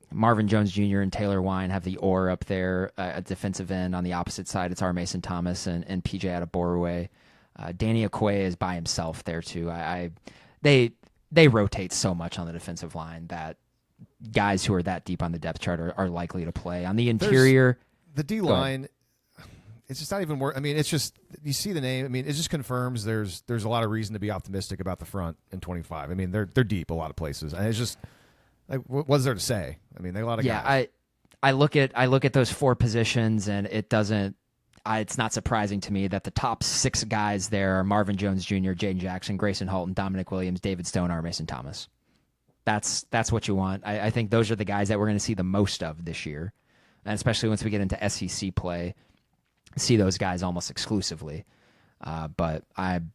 Marvin Jones Jr. and Taylor Wine have the or up there at defensive end. On the opposite side, it's R. Mason Thomas and PJ Adebawore. Danny Okoye is by himself there too. They rotate so much on the defensive line that guys who are that deep on the depth chart are likely to play. On the interior, the D line, it's just not even worth. I mean, it's just you see the name. I mean, it just confirms there's a lot of reason to be optimistic about the front in 25. I mean, they're deep a lot of places, and it's just like what's there to say? I mean, they have a lot of guys. I look at those four positions, and it doesn't. It's not surprising to me that the top six guys there are Marvin Jones Jr., Jaden Jackson, Grayson Halton, Dominic Williams, David Stone, R. Mason Thomas. That's what you want. I think those are the guys that we're going to see the most of this year, and especially once we get into SEC play, see those guys almost exclusively. But I'm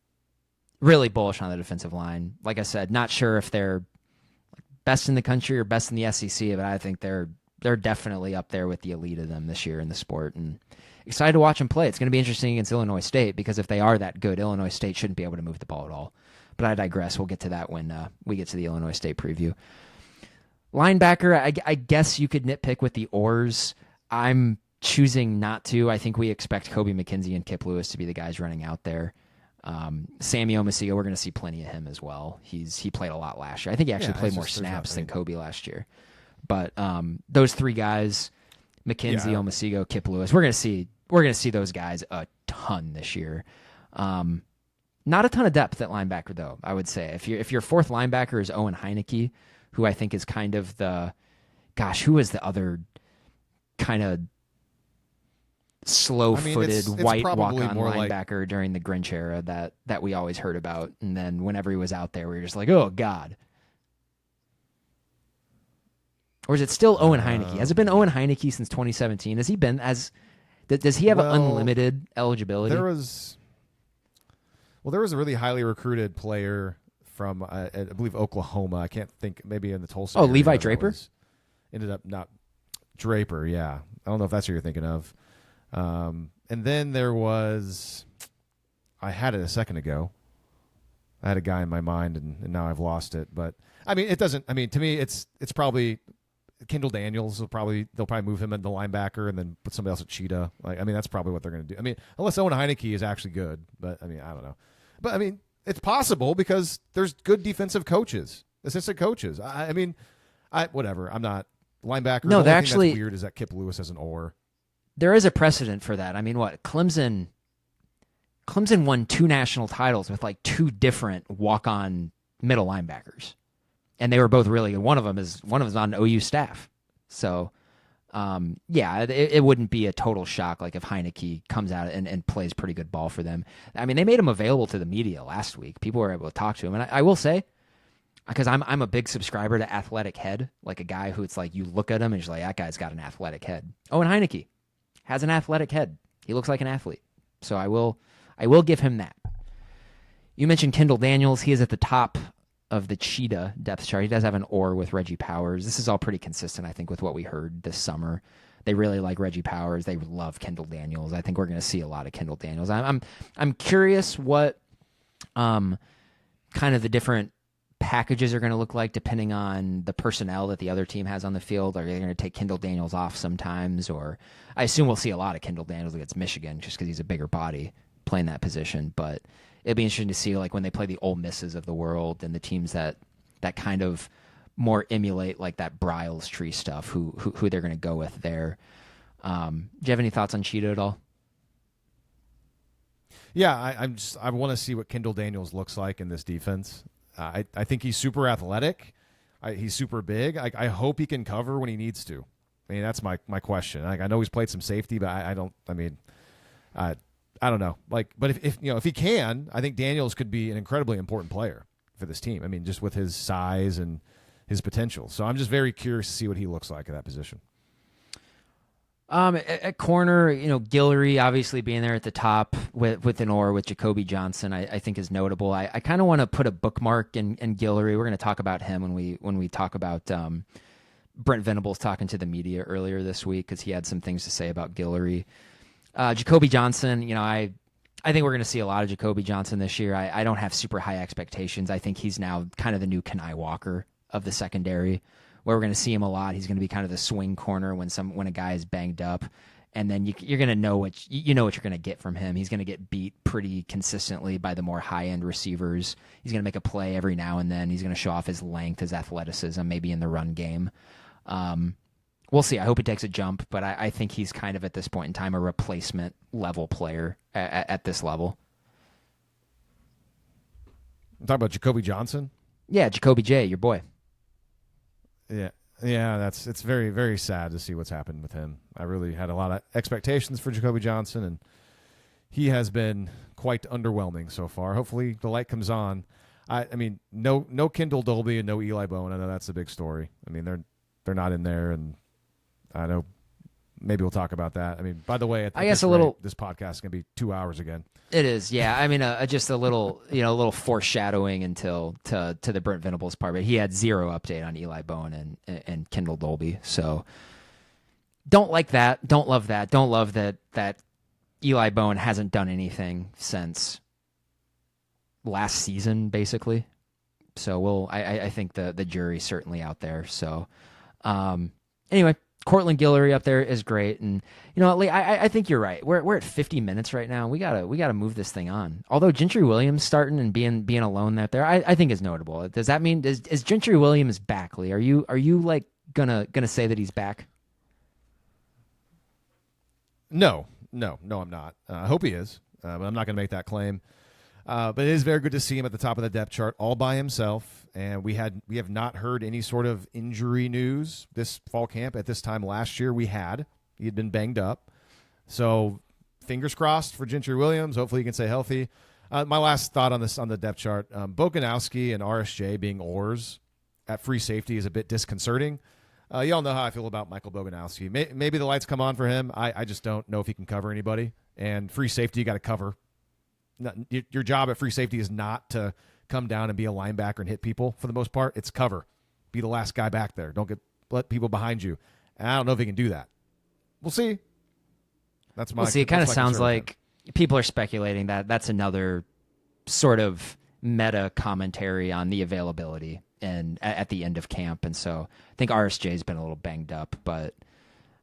really bullish on the defensive line. Like I said, not sure if they're best in the country or best in the SEC, but I think they're definitely up there with the elite of them this year in the sport, and excited to watch them play. It's going to be interesting against Illinois State because if they are that good, Illinois State shouldn't be able to move the ball at all. But I digress. We'll get to that when we get to the Illinois State preview. Linebacker, I guess you could nitpick with the oars. I'm choosing not to. I think we expect Kobe McKenzie and Kip Lewis to be the guys running out there. Sammy Omosigho, we're going to see plenty of him as well. He played a lot last year. I think he actually played more snaps than Kobe last year. But those three guys, McKenzie, Omosigho, Kip Lewis, we're gonna see those guys a ton this year. Not a ton of depth at linebacker though. I would say if your fourth linebacker is Owen Heineke, who I think is kind of who is the other kind of slow-footed white walk-on linebacker during the Grinch era that we always heard about, and then whenever he was out there, we were just like, oh God. Or is it still Owen Heineke? Has it been Owen Heineke since 2017? Has he been does he have unlimited eligibility? There was a really highly recruited player from I believe Oklahoma. I can't think, maybe in the Tulsa. Oh, Levi Draper? Ended up not Draper, yeah. I don't know if that's who you're thinking of. And then there was, I had it a second ago. I had a guy in my mind and now I've lost it. But I mean, to me, it's probably Kendall Daniels. They'll probably move him into linebacker and then put somebody else at Cheetah. That's probably what they're going to do. I mean, unless Owen Heineke is actually good, but I mean, I don't know. But I mean, it's possible because there's good defensive coaches, assistant coaches. Whatever. I'm not linebacker. No, the only actually, thing that's weird is that Kip Lewis has an or. There is a precedent for that. I mean, what Clemson won 2 national titles with like 2 different walk-on middle linebackers. And they were both really good. One of them is on OU staff. So, it wouldn't be a total shock like if Heineke comes out and plays pretty good ball for them. I mean, they made him available to the media last week. People were able to talk to him. And I will say, because I'm a big subscriber to athletic head, like a guy who it's like you look at him and you're like, that guy's got an athletic head. Owen Heineke has an athletic head. He looks like an athlete. So I will give him that. You mentioned Kendall Daniels. He is at the top of the Cheetah depth chart. He does have an or with Reggie Powers. This is all pretty consistent, I think, with what we heard this summer. They really like Reggie Powers. They love Kendall Daniels. I think we're going to see a lot of Kendall Daniels. I'm curious what kind of the different packages are going to look like depending on the personnel that the other team has on the field. Are they going to take Kendall Daniels off sometimes? Or I assume we'll see a lot of Kendall Daniels against Michigan just because he's a bigger body playing that position. But it'd be interesting to see like when they play the Ole Misses of the world and the teams that kind of more emulate like that Bryles tree stuff, who they're going to go with there. Do you have any thoughts on Cheetah at all? Yeah, I want to see what Kendall Daniels looks like in this defense. I think he's super athletic. He's super big. I hope he can cover when he needs to. I mean, that's my question. I know he's played some safety, but I don't. I mean, I don't know. But if if he can, I think Daniels could be an incredibly important player for this team. I mean, just with his size and his potential. So I'm just very curious to see what he looks like at that position. At corner, Guillory obviously being there at the top with an or with Jacoby Johnson, I think is notable. I kind of want to put a bookmark in Guillory. We're going to talk about him when we talk about Brent Venables talking to the media earlier this week, because he had some things to say about Guillory. Jacoby Johnson, I think we're going to see a lot of Jacoby Johnson this year. I don't have super high expectations. I think he's now kind of the new Kenai Walker of the secondary, where we're going to see him a lot. He's going to be kind of the swing corner when a guy is banged up, and then you're going to know what you're going to get from him. He's going to get beat pretty consistently by the more high end receivers. He's going to make a play every now and then. He's going to show off his length, his athleticism, maybe in the run game. We'll see. I hope he takes a jump, but I think he's kind of at this point in time a replacement level player at this level. I'm talking about Jacoby Johnson. Yeah, Jacoby J, your boy. Yeah, it's very, very sad to see what's happened with him. I really had a lot of expectations for Jacoby Johnson, and he has been quite underwhelming so far. Hopefully the light comes on. I mean, no Kendall Dolby and no Eli Bowen. I know that's a big story. I mean, they're not in there, and I know maybe we'll talk about that. I mean, by the way, this podcast is going to be 2 hours again. It is, yeah. I mean, just a little, a little foreshadowing until to the Brent Venables part, but he had zero update on Eli Bowen and Kendall Dolby. So don't like that. Don't love that. Don't love that Eli Bowen hasn't done anything since last season, basically. So I think the jury's certainly out there. So anyway, Cortland Guillory up there is great, and Lee, I think you're right. We're at 50 minutes right now. We gotta move this thing on. Although Gentry Williams starting and being alone out there, I think is notable. Does that mean is Gentry Williams back, Lee? Are you like gonna say that he's back? No, I'm not. I hope he is, but I'm not gonna make that claim. But it is very good to see him at the top of the depth chart all by himself. And we have not heard any sort of injury news this fall camp. At this time last year, he had been banged up. So fingers crossed for Gentry Williams. Hopefully he can stay healthy. My last thought on the depth chart, Boganowski and RSJ being oars at free safety is a bit disconcerting. Y'all know how I feel about Michael Boganowski. Maybe the lights come on for him. I just don't know if he can cover anybody. And free safety, you got to cover. Your job at free safety is not to come down and be a linebacker and hit people for the most part. It's cover. Be the last guy back there. Don't let people behind you. And I don't know if he can do that. We'll see. We'll see. It kind of sounds like people are speculating that that's another sort of meta commentary on the availability and at the end of camp. And so I think RSJ's been a little banged up, but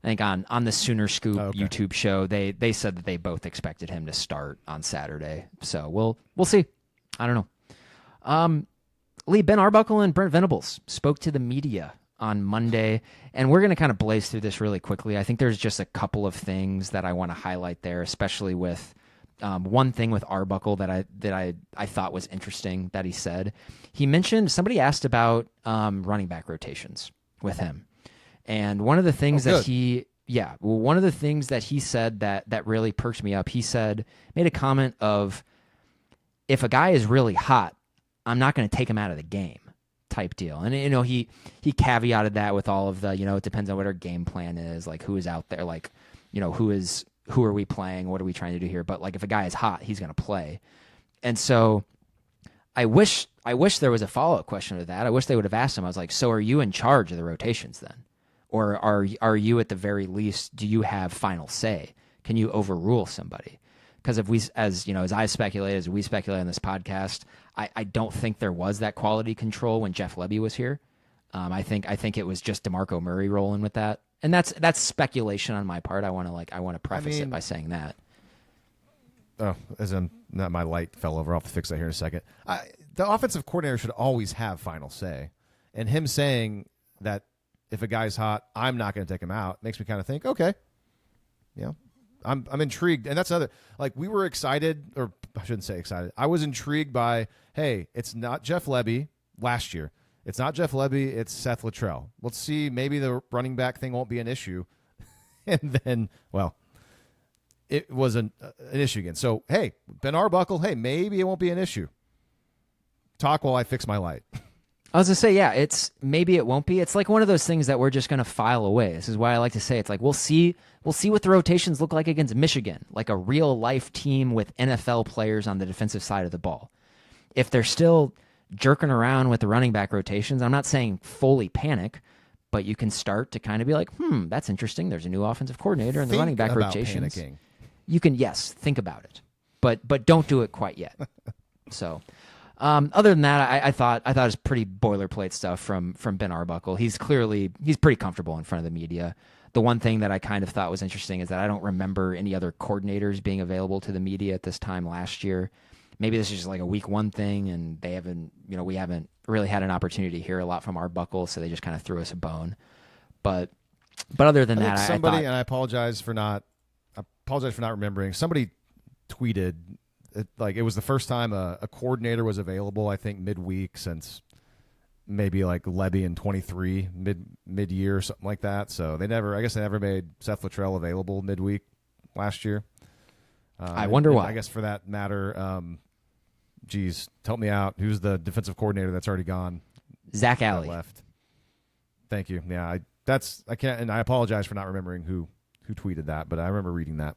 I think on the Sooner Scoop YouTube show, they said that they both expected him to start on Saturday. So we'll see. I don't know. Lee, Ben Arbuckle and Brent Venables spoke to the media on Monday, and we're going to kind of blaze through this really quickly. I think there's just a couple of things that I want to highlight there, especially with one thing with Arbuckle that I thought was interesting that he said. He mentioned somebody asked about running back rotations with him. And one of the things one of the things that he said that really perked me up, he made a comment of, if a guy is really hot, I'm not going to take him out of the game type deal. And, he caveated that with all of the, it depends on what our game plan is, like who is out there, like, who are we playing? What are we trying to do here? But like, if a guy is hot, he's going to play. And so I wish there was a follow-up question to that. I wish they would have asked him. I was like, so are you in charge of the rotations then? Or are you at the very least, do you have final say? Can you overrule somebody? Because if we, as I speculate, as we speculate on this podcast, I don't think there was that quality control when Jeff Lebby was here. I think it was just DeMarco Murray rolling with that, and that's speculation on my part. I want to preface it by saying that. Oh, as in, not my light fell over. I'll have to fix that here in a second. The offensive coordinator should always have final say, and him saying that if a guy's hot, I'm not going to take him out makes me kind of think, okay, I'm intrigued. And that's another, like, we were excited, or I shouldn't say excited. I was intrigued by, hey, it's not Jeff Lebby last year. It's not Jeff Lebby, it's Seth Luttrell. Let's see, maybe the running back thing won't be an issue. And then, well, it was an issue again. So, hey, Ben Arbuckle, hey, maybe it won't be an issue. Talk while I fix my light. I was going to say, yeah, maybe it won't be. It's like one of those things that we're just going to file away. This is why I like to say it's like we'll see what the rotations look like against Michigan, like a real-life team with NFL players on the defensive side of the ball. If they're still jerking around with the running back rotations, I'm not saying fully panic, but you can start to kind of be like, that's interesting. There's a new offensive coordinator and the running back rotations. Panicking. You can, yes, think about it, but don't do it quite yet. So, other than that, I thought it was pretty boilerplate stuff from Ben Arbuckle. He's pretty comfortable in front of the media. The one thing that I kind of thought was interesting is that I don't remember any other coordinators being available to the media at this time last year. Maybe this is just like a week one thing, and we haven't really had an opportunity to hear a lot from Arbuckle, so they just kind of threw us a bone. But other than that, somebody, I thought, and I apologize for not remembering. Somebody tweeted it was the first time a coordinator was available. I think midweek since maybe like Lebby in 23 mid year or something like that. So they never made Seth Luttrell available midweek last year. I wonder why. I guess for that matter. Help me out. Who's the defensive coordinator that's already gone? Zach Alley left. Thank you. Yeah, I can't, and I apologize for not remembering who tweeted that, but I remember reading that.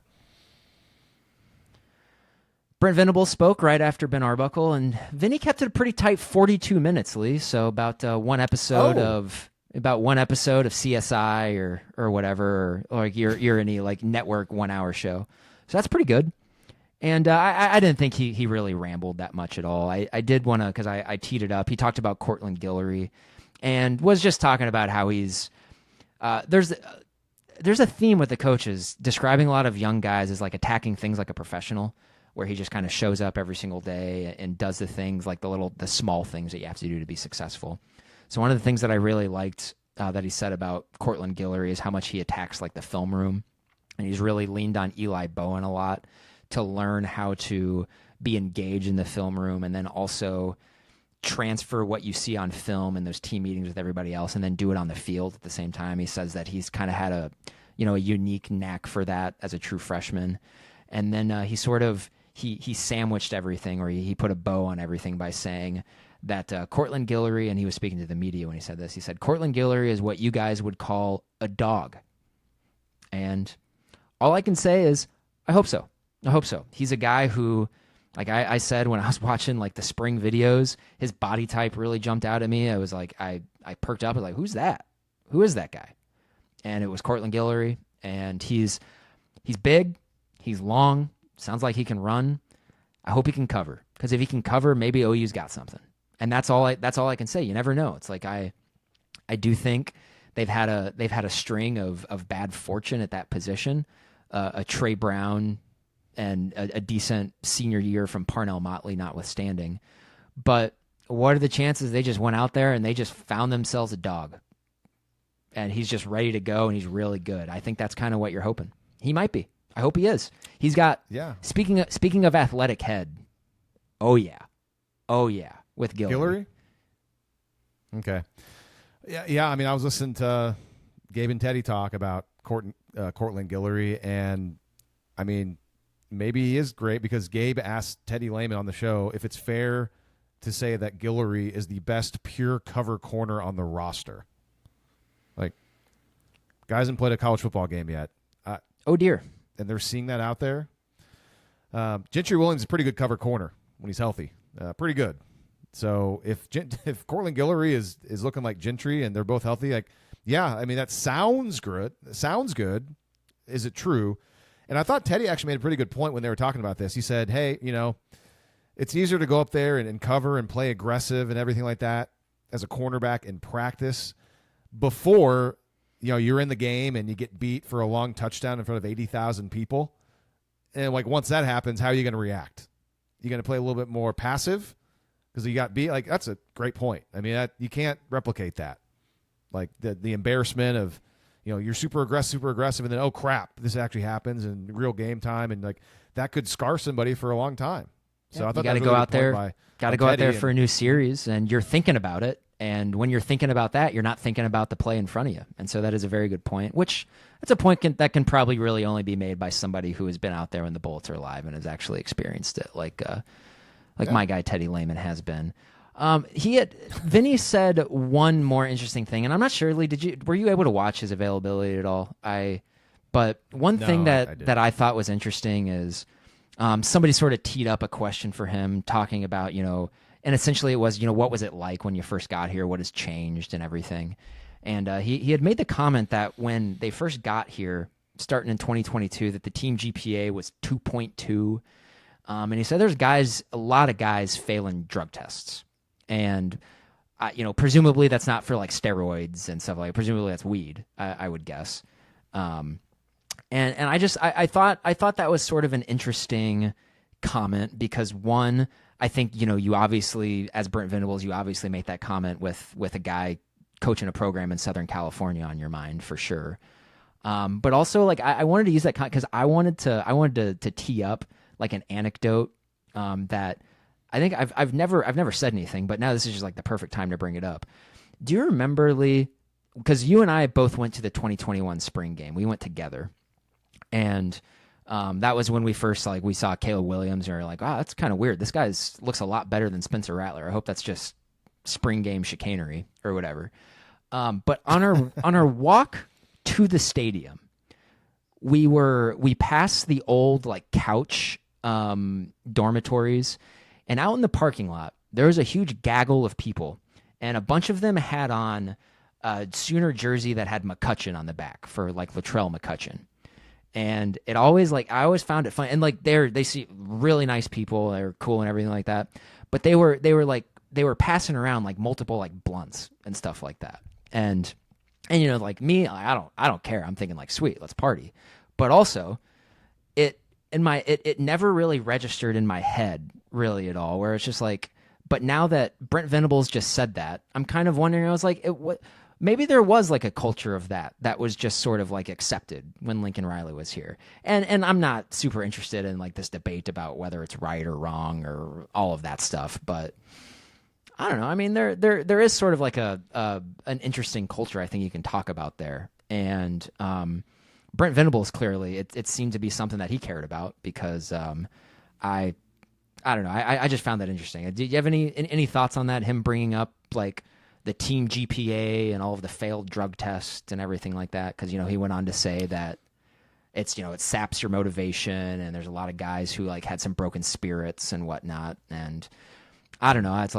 Brent Venables spoke right after Ben Arbuckle, and Vinny kept it a pretty tight 42 minutes, Lee. So about one episode of CSI or whatever, or like your any like network 1 hour show. So that's pretty good. And I didn't think he really rambled that much at all. I did want to, because I teed it up. He talked about Cortland Guillory and was just talking about how he's there's a theme with the coaches describing a lot of young guys as like attacking things like a professional, where he just kind of shows up every single day and does the things like the small things that you have to do to be successful. So one of the things that I really liked that he said about Cortland Guillory is how much he attacks like the film room, and he's really leaned on Eli Bowen a lot to learn how to be engaged in the film room and then also transfer what you see on film in those team meetings with everybody else and then do it on the field at the same time. He says that he's kind of had a unique knack for that as a true freshman. And then he sandwiched everything, or he put a bow on everything by saying that Cortland Guillory, and he was speaking to the media when he said this, he said, Cortland Guillory is what you guys would call a dog. And all I can say is, I hope so. He's a guy who, like I said when I was watching like the spring videos, his body type really jumped out at me. I was like, I perked up. I was like, who's that? Who is that guy? And it was Cortland Guillory, and he's big, he's long, sounds like he can run. I hope he can cover, because if he can cover, maybe OU's got something. And that's all I can say. You never know. It's like I do think they've had a string of bad fortune at that position. A Trey Brown and a decent senior year from Parnell Motley notwithstanding. But what are the chances they just went out there and they just found themselves a dog? And he's just ready to go, and he's really good. I think that's kind of what you're hoping. He might be. I hope he is. He's got, speaking of athletic head, oh yeah, with Guillory. Okay. Yeah, I mean, I was listening to Gabe and Teddy talk about Cortland Guillory, and I mean, maybe he is great, because Gabe asked Teddy Lehman on the show if it's fair to say that Guillory is the best pure cover corner on the roster. Like, guy hasn't played a college football game yet. Oh, dear. And they're seeing that out there. Gentry Williams is a pretty good cover corner when he's healthy. Pretty good. So if Cortland Guillory is looking like Gentry and they're both healthy, like, yeah, I mean, that sounds good. Sounds good. Is it true? And I thought Teddy actually made a pretty good point when they were talking about this. He said, hey, it's easier to go up there and cover and play aggressive and everything like that as a cornerback in practice before, you're in the game and you get beat for a long touchdown in front of 80,000 people. And like, once that happens, how are you going to react? You going to play a little bit more passive because you got beat? Like, that's a great point. I mean, you can't replicate that. Like the embarrassment of, you're super aggressive, and then, oh crap, this actually happens in real game time, and like that could scar somebody for a long time. So I thought you got to go out there. Got to go out there for a new series, and you're thinking about it, And when you're thinking about that, you're not thinking about the play in front of you. And so that is a very good point, which that's a point that can probably really only be made by somebody who has been out there when the Bullets are live and has actually experienced it, like my guy Teddy Lehman has been. Vinny said one more interesting thing, and I'm not sure, Lee, were you able to watch his availability at all? But one thing that I thought was interesting is somebody sort of teed up a question for him talking about, and essentially it was, what was it like when you first got here? What has changed and everything? And he had made the comment that when they first got here, starting in 2022, that the team GPA was 2.2. And he said there's a lot of guys failing drug tests. And, presumably that's not for like steroids and stuff like that. Presumably that's weed, I would guess. And I thought that was sort of an interesting comment because one, I think, you obviously, as Brent Venables, you obviously make that comment with a guy coaching a program in Southern California on your mind for sure. But also like I wanted to use that because I wanted to tee up like an anecdote that I think I've never said anything, but now this is just like the perfect time to bring it up. Do you remember, Lee? Because you and I both went to the 2021 spring game. We went together, and that was when we first we saw Caleb Williams, and we were like, "Wow, that's kind of weird. This guy looks a lot better than Spencer Rattler. I hope that's just spring game chicanery or whatever." But on our walk to the stadium, we passed the old couch dormitories, and out in the parking lot there was a huge gaggle of people, and a bunch of them had on a Sooner jersey that had McCutcheon on the back for Latrell McCutcheon. And it always I always found it fun, and they see really nice people, they're cool and everything like that, but they were passing around multiple blunts and stuff like that. And me, I don't care. I'm thinking sweet, let's party. But also it never really registered in my head really at all, where it's just but now that Brent Venables just said that, I'm kind of wondering, I was maybe there was a culture of that was just sort of accepted when Lincoln Riley was here. And I'm not super interested in this debate about whether it's right or wrong or all of that stuff, but I don't know. I mean, there is sort of an interesting culture I think you can talk about there. And Brent Venables, clearly, it seemed to be something that he cared about because I don't know. I just found that interesting. Do you have any thoughts on that? Him bringing up the team GPA and all of the failed drug tests and everything like that? Because he went on to say that it's it saps your motivation, and there's a lot of guys who had some broken spirits and whatnot. And I don't know. It's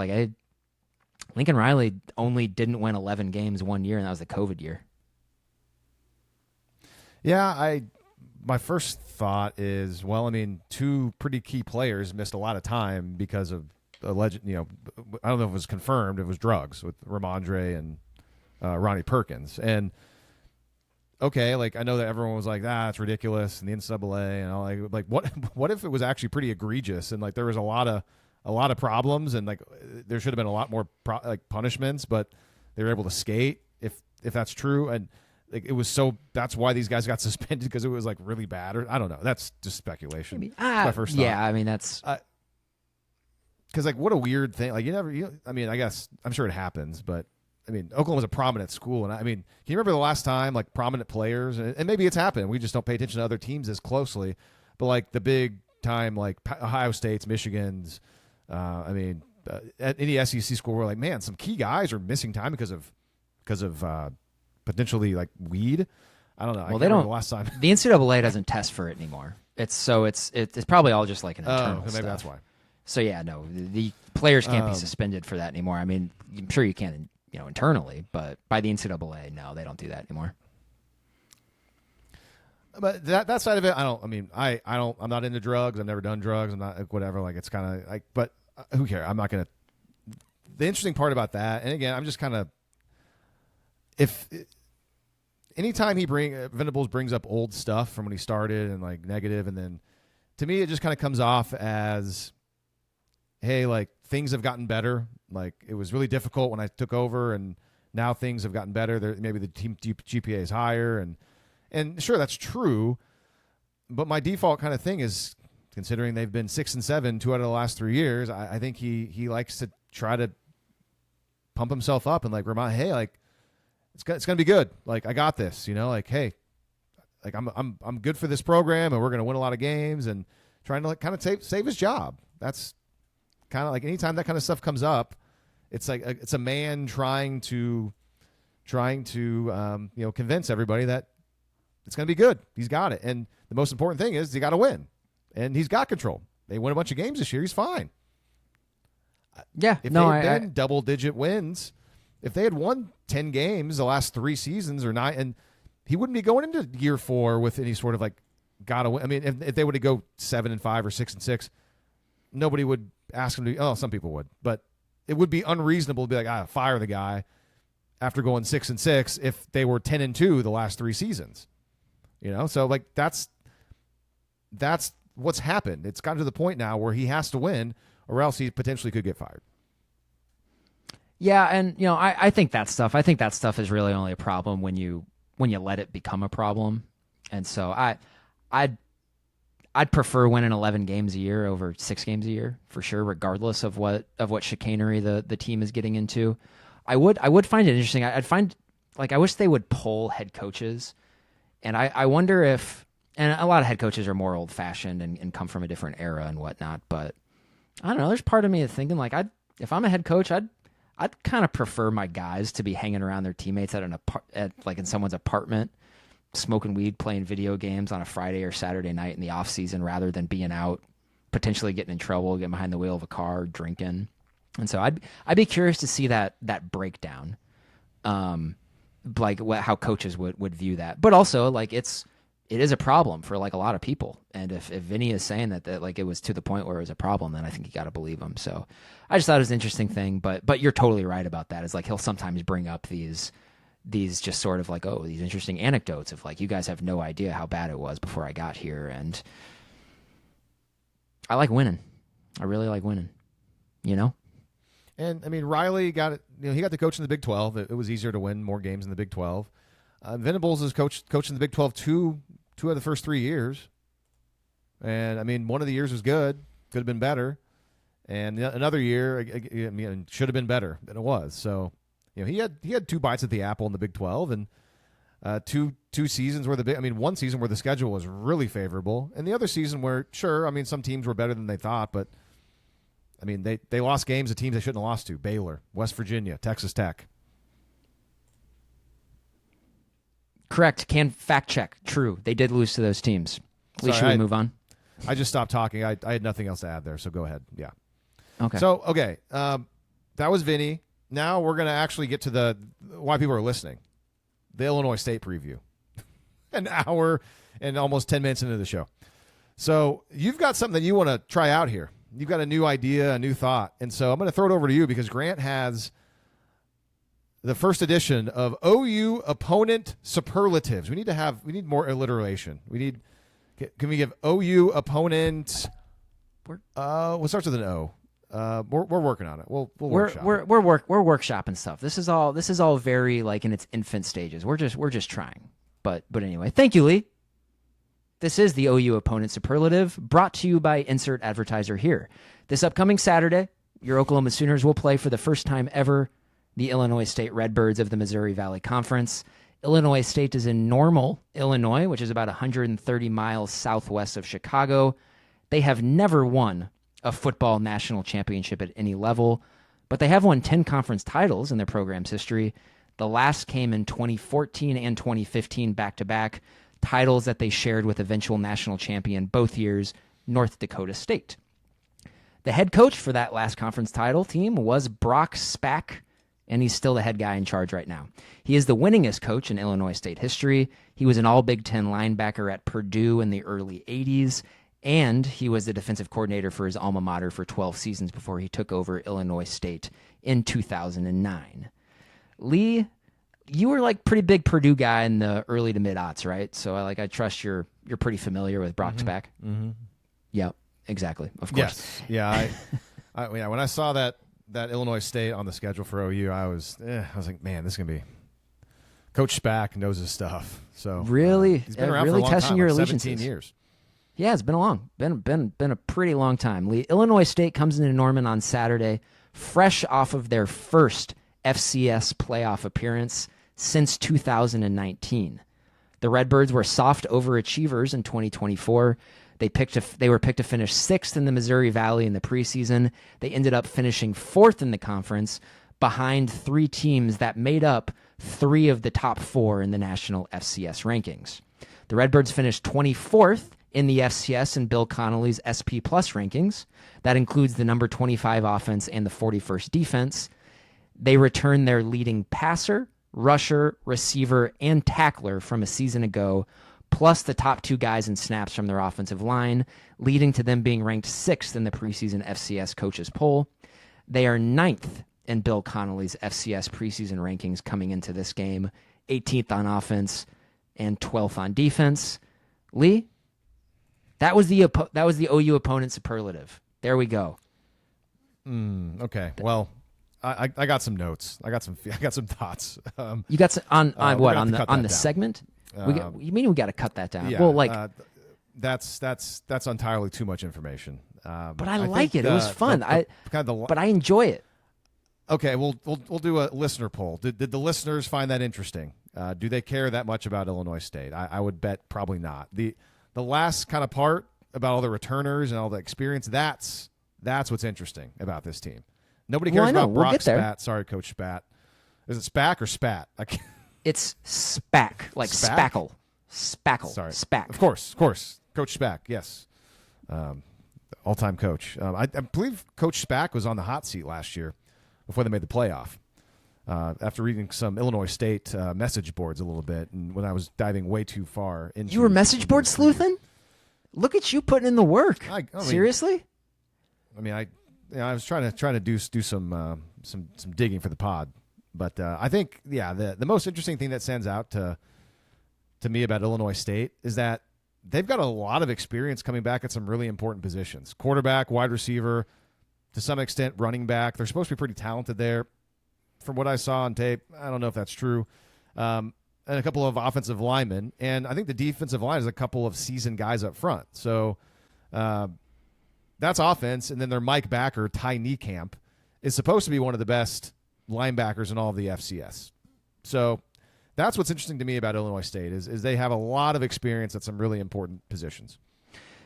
Lincoln Riley only didn't win 11 games one year, and that was the COVID year. Yeah, my first thought is, well, I mean, two pretty key players missed a lot of time because of alleged, I don't know if it was confirmed, it was drugs with Ramondre and Ronnie Perkins. And okay, I know that everyone was it's ridiculous, and the NCAA and all what if it was actually pretty egregious and there was a lot of problems, and there should have been a lot more punishments, but they were able to skate if that's true. And it was that's why these guys got suspended, because it was really bad, or I don't know. That's just speculation. That's my first thought. Yeah, I mean that's because what a weird thing. I mean, I guess I'm sure it happens, but I mean, Oklahoma's a prominent school, and I mean, can you remember the last time prominent players, and maybe it's happened, we just don't pay attention to other teams as closely, but the big time Ohio State's, Michigan's, I mean, at any SEC school, we're man, some key guys are missing time because of potentially weed. I don't know. Well, they don't. The last time the NCAA doesn't test for it anymore. It's probably all just an internal maybe stuff. That's why. So yeah, no, the players can't be suspended for that anymore. I mean, I'm sure you can, internally, but by the NCAA, no, they don't do that anymore. But that side of it, I'm not into drugs. I've never done drugs. I'm not whatever. It's kind of but who cares? I'm not gonna. The interesting part about that, and again, I'm just kind of, if anytime Venables brings up old stuff from when he started and negative, and then to me it just kind of comes off as, hey, things have gotten better. It was really difficult when I took over, and now things have gotten better. Maybe the team GPA is higher, and sure, that's true. But my default kind of thing is, considering they've been 6-7 2 out of the last 3 years, I think he likes to try to pump himself up and like remind, hey, like it's gonna be good. Like I got this, like hey, like I'm good for this program and we're gonna win a lot of games and trying to like kind of save his job. That's kind of like anytime that kind of stuff comes up, it's like it's a man trying to convince everybody that it's gonna be good. He's got it, and the most important thing is he got to win, and he's got control. They win a bunch of games this year. He's fine. Yeah, if they had been double-digit wins, if they had won 10 games the last 3 seasons or 9, and he wouldn't be going into year 4 with any sort of like gotta win. I mean, if they were to go 7-5 or 6-6, nobody would ask him to. Oh, some people would, but it would be unreasonable to be like, fire the guy after going 6-6 if they were 10-2 the last 3 seasons. So like that's what's happened. It's gotten to the point now where he has to win, or else he potentially could get fired. Yeah, and I think that stuff. I think that stuff is really only a problem when you let it become a problem. And so I'd prefer winning 11 games a year over 6 games a year for sure, regardless of what chicanery the team is getting into. I would find it interesting. I'd find like I wish they would poll head coaches, and I wonder if. And a lot of head coaches are more old-fashioned and come from a different era and whatnot. But I don't know. There's part of me that's thinking like if I'm a head coach, I'd kind of prefer my guys to be hanging around their teammates at like in someone's apartment, smoking weed, playing video games on a Friday or Saturday night in the off season, rather than being out, potentially getting in trouble, getting behind the wheel of a car, drinking. And so I'd be curious to see that breakdown, like how coaches would view that. But also like it is a problem for like a lot of people. And if Vinny is saying that like it was to the point where it was a problem, then I think you got to believe him. So I just thought it was an interesting thing, but you're totally right about that. It's like he'll sometimes bring up these just sort of like, these interesting anecdotes of like, you guys have no idea how bad it was before I got here. And I like winning. I really like winning, And I mean, Riley got it. He got the coach in the Big 12. It was easier to win more games in the Big 12. Venables is coach in the Big 12 two of the first 3 years, and I mean, one of the years was good, could have been better, and another year, I mean, should have been better than it was. So, he had 2 bites at the apple in the Big 12, and two seasons where one season where the schedule was really favorable, and the other season where, sure, I mean, some teams were better than they thought, but I mean, they lost games to teams they shouldn't have lost to: Baylor, West Virginia, Texas Tech. Correct. Can fact check. True. They did lose to those teams. Should we move on? I just stopped talking. I had nothing else to add there, so go ahead. Yeah. Okay. So, okay. That was Vinny. Now we're going to actually get to why people are listening. The Illinois State preview. An hour and almost 10 minutes into the show. So you've got something that you want to try out here. You've got a new idea, a new thought. And so I'm going to throw it over to you because Grant has the first edition of OU Opponent Superlatives. We need more alliteration. Can we give OU Opponent? What starts with an O? We're working on it. We're workshopping stuff. This is all very like in its infant stages. We're just trying. But anyway, thank you, Lee. This is the OU Opponent Superlative, brought to you by Insert Advertiser here. This upcoming Saturday, your Oklahoma Sooners will play for the first time ever the Illinois State Redbirds of the Missouri Valley Conference. Illinois State is in Normal, Illinois, which is about 130 miles southwest of Chicago. They have never won a football national championship at any level, but they have won 10 conference titles in their program's history. The last came in 2014 and 2015 back-to-back, titles that they shared with eventual national champion both years, North Dakota State. The head coach for that last conference title team was Brock Spack, and he's still the head guy in charge right now. He is the winningest coach in Illinois State history. He was an all-Big Ten linebacker at Purdue in the early 80s, and he was the defensive coordinator for his alma mater for 12 seasons before he took over Illinois State in 2009. Lee, you were like pretty big Purdue guy in the early to mid-aughts, right? So I trust you're pretty familiar with Brock Spack. Mm-hmm. Yeah, exactly. Of course. Yes. Yeah. When I saw that Illinois State on the schedule for OU, I was like, man, this is gonna be. Coach Spack knows his stuff. So really, he's been around really for a long testing time, your like allegiances. 17 years. Yeah, it's been a pretty long time. Illinois State comes into Norman on Saturday, fresh off of their first FCS playoff appearance since 2019. The Redbirds were soft overachievers in 2024. They were picked to finish 6th in the Missouri Valley in the preseason. They ended up finishing 4th in the conference behind 3 teams that made up 3 of the top 4 in the national FCS rankings. The Redbirds finished 24th in the FCS in Bill Connolly's SP Plus rankings. That includes the number 25 offense and the 41st defense. They returned their leading passer, rusher, receiver, and tackler from a season ago, plus the top 2 guys in snaps from their offensive line, leading to them being ranked 6th in the preseason FCS coaches poll. They are 9th in Bill Connolly's FCS preseason rankings coming into this game, 18th on offense and 12th on defense. Lee, that was the OU opponent superlative. There we go. Okay. Well, I got some notes. I got some thoughts. You got some, on what on the down. segment? You mean we got to cut that down? Yeah, well, that's entirely too much information. But I like it. It was fun. But I enjoy it. Okay, we'll do a listener poll. Did the listeners find that interesting? Do they care that much about Illinois State? I would bet probably not. The last kind of part about all the returners and all the experience, that's what's interesting about this team. Nobody cares about Brock Spat. Sorry, Coach Spat. Is it Spack or Spat? It's Spack, like Spackle. Spackle. Sorry. Spack. Of course. Coach Spack, yes. All-time coach. I believe Coach Spack was on the hot seat last year before they made the playoff. After reading some Illinois State message boards a little bit, and when I was diving way too far into... You were message board sleuthing? Look at you putting in the work. Seriously? I was trying to do some digging for the pod, but I think the most interesting thing that stands out to me about Illinois State is that they've got a lot of experience coming back at some really important positions: quarterback, wide receiver, to some extent running back. They're supposed to be pretty talented there. From what I saw on tape, I don't know if that's true. And a couple of offensive linemen, and I think the defensive line is a couple of seasoned guys up front. So. That's offense, and then their Mike Backer, Ty Niekamp, is supposed to be one of the best linebackers in all of the FCS. So that's what's interesting to me about Illinois State is they have a lot of experience at some really important positions.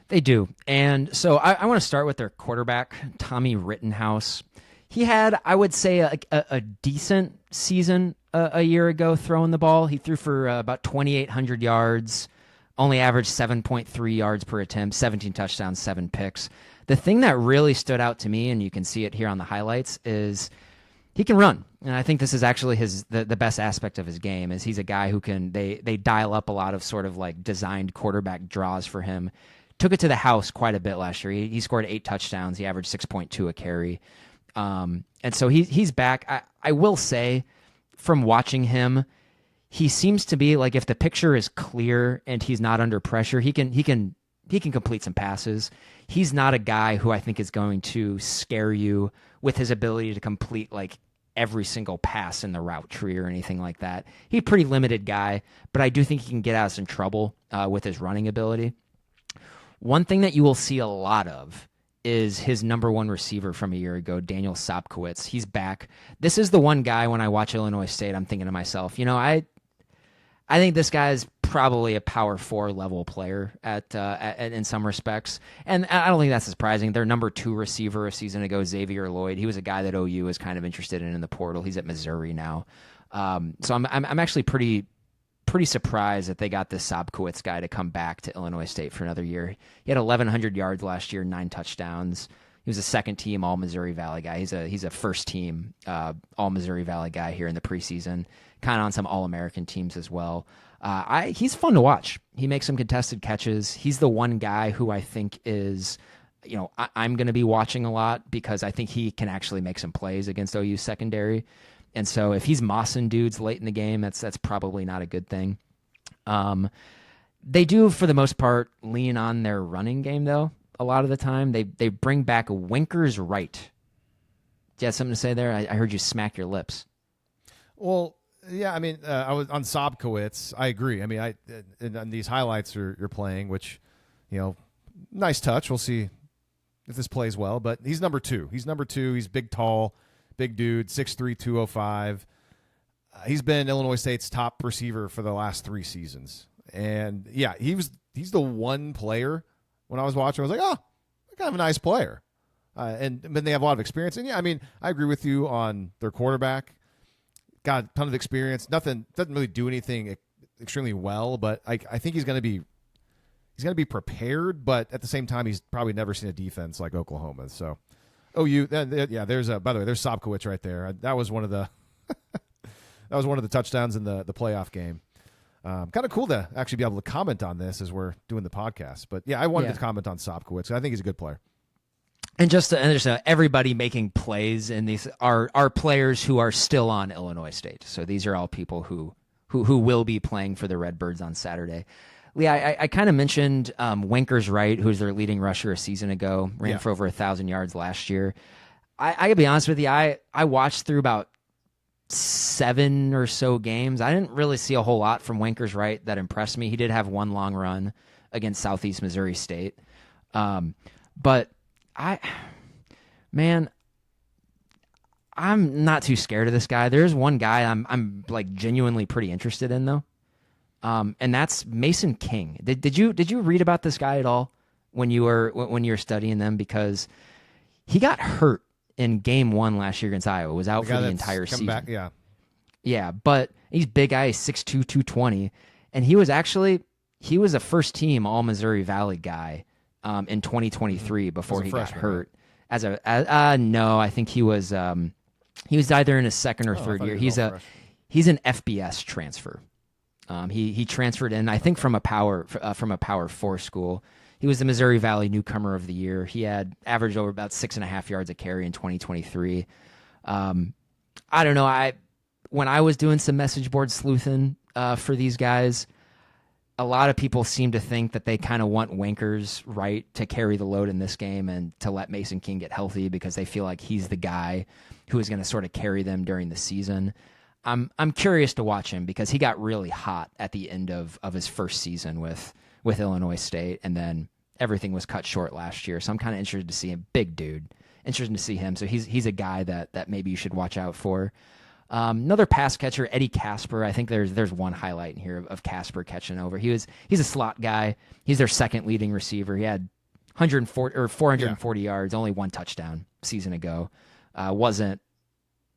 They do. And so I want to start with their quarterback, Tommy Rittenhouse. He had, I would say, a decent season a year ago throwing the ball. He threw for about 2,800 yards, only averaged 7.3 yards per attempt, 17 touchdowns, 7 picks. The thing that really stood out to me, and you can see it here on the highlights, is he can run. And I think this is actually the best aspect of his game, is he's a guy who can, they dial up a lot of sort of like designed quarterback draws for him. Took it to the house quite a bit last year. He scored 8 touchdowns. He averaged 6.2 a carry. And so he's back. I will say, from watching him, he seems to be like, if the picture is clear and he's not under pressure, he can complete some passes. He's not a guy who I think is going to scare you with his ability to complete like every single pass in the route tree or anything like that. He's a pretty limited guy, but I do think he can get out of some trouble with his running ability. One thing that you will see a lot of is his number 1 receiver from a year ago, Daniel Sopkowitz. He's back. This is the one guy when I watch Illinois State, I'm thinking to myself, I think this guy is probably a Power 4 level player at in some respects, and I don't think that's surprising. Their number 2 receiver a season ago, Xavier Lloyd, he was a guy that OU was kind of interested in the portal. He's at Missouri now, so I'm actually pretty surprised that they got this Sopkowitz guy to come back to Illinois State for another year. He had 1,100 yards last year, 9 touchdowns. He was a second-team All-Missouri Valley guy. He's a first-team All-Missouri Valley guy here in the preseason, kind of on some All-American teams as well. He's fun to watch. He makes some contested catches. He's the one guy who I think is, I'm going to be watching a lot because I think he can actually make some plays against OU secondary. And so if he's mossing dudes late in the game, that's probably not a good thing. They do, for the most part, lean on their running game, though. A lot of the time, they bring back Winkers Wright. Do you have something to say there? I heard you smack your lips. Well, yeah, I was on Sopkowitz. I agree. On these highlights you're playing, which, nice touch. We'll see if this plays well. But he's number 2. He's number 2. He's big, tall, big dude, 6'3", 205. He's been Illinois State's top receiver for the last 3 seasons. And, yeah, he's the one player when I was watching. I was like, oh, kind of a nice player. And they have a lot of experience. And, yeah, I mean, I agree with you on their quarterback. Got a ton of experience. Doesn't really do anything extremely well, but I think he's going to be prepared, but at the same time, he's probably never seen a defense like Oklahoma. So, OU, yeah, there's by the way, there's Sobkowitz right there. That was one of the touchdowns in the playoff game. Kind of cool to actually be able to comment on this as we're doing the podcast. But yeah, I wanted to comment on Sobkowitz. I think he's a good player. And just to understand, everybody making plays in these are players who are still on Illinois State. So these are all people who will be playing for the Redbirds on Saturday. Lee, I kind of mentioned Winkers Wright, who's their leading rusher a season ago, ran for over 1,000 yards last year. I gotta be honest with you, I watched through about 7 or so games. I didn't really see a whole lot from Winkers Wright that impressed me. He did have one long run against Southeast Missouri State. But I'm not too scared of this guy. There's one guy I'm like genuinely pretty interested in though. And that's Mason King. Did you read about this guy at all when you were studying them? Because he got hurt in game 1 last year against Iowa. Was out for the entire season. Back, yeah, but he's big guy, 6'2", 220, and he was a first team All Missouri Valley guy in 2023 before he got hurt. Right? No, I think he was either in his second or third year. He's an FBS transfer. He transferred in, I think, from a Power 4 school. He was the Missouri Valley Newcomer of the Year. He had averaged over about 6.5 yards a carry in 2023. I don't know. When I was doing some message board sleuthing for these guys, a lot of people seem to think that they kind of want Winkers Wright to carry the load in this game and to let Mason King get healthy because they feel like he's the guy who is going to sort of carry them during the season. I'm curious to watch him because he got really hot at the end of his first season with Illinois State, and then everything was cut short last year. So I'm kind of interested to see him. Big dude. Interested to see him. So he's a guy that maybe you should watch out for. Another pass catcher, Eddie Casper. I think there's one highlight in here of Casper catching over. He's a slot guy. He's their second leading receiver. He had 440 yards, only 1 touchdown season ago. Wasn't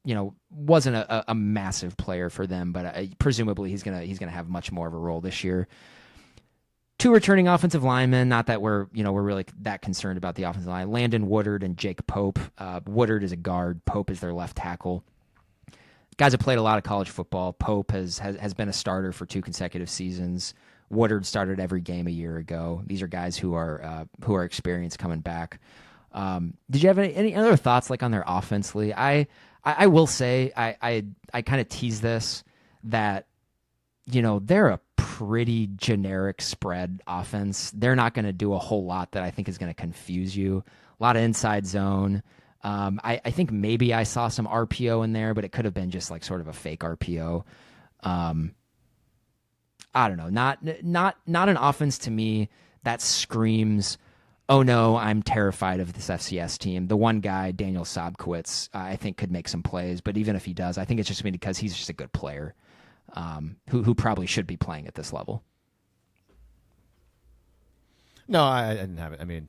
a massive player for them, but presumably he's gonna have much more of a role this year. 2 returning offensive linemen. Not that we're really that concerned about the offensive line. Landon Woodard and Jake Pope. Woodard is a guard. Pope is their left tackle. Guys have played a lot of college football. Pope has been a starter for 2 consecutive seasons. Woodard started every game a year ago. These are guys who are experienced coming back. Did you have any other thoughts like on their offense, Lee? I will say I kind of tease this that they're a pretty generic spread offense. They're not going to do a whole lot that I think is going to confuse you. A lot of inside zone. I think maybe I saw some RPO in there, but it could have been just like sort of a fake RPO. I don't know. Not an offense to me that screams, oh no, I'm terrified of this FCS team. The one guy, Daniel Sobkowitz, I think could make some plays, but even if he does, I think it's just because he's just a good player who probably should be playing at this level. No, I didn't have it. I mean,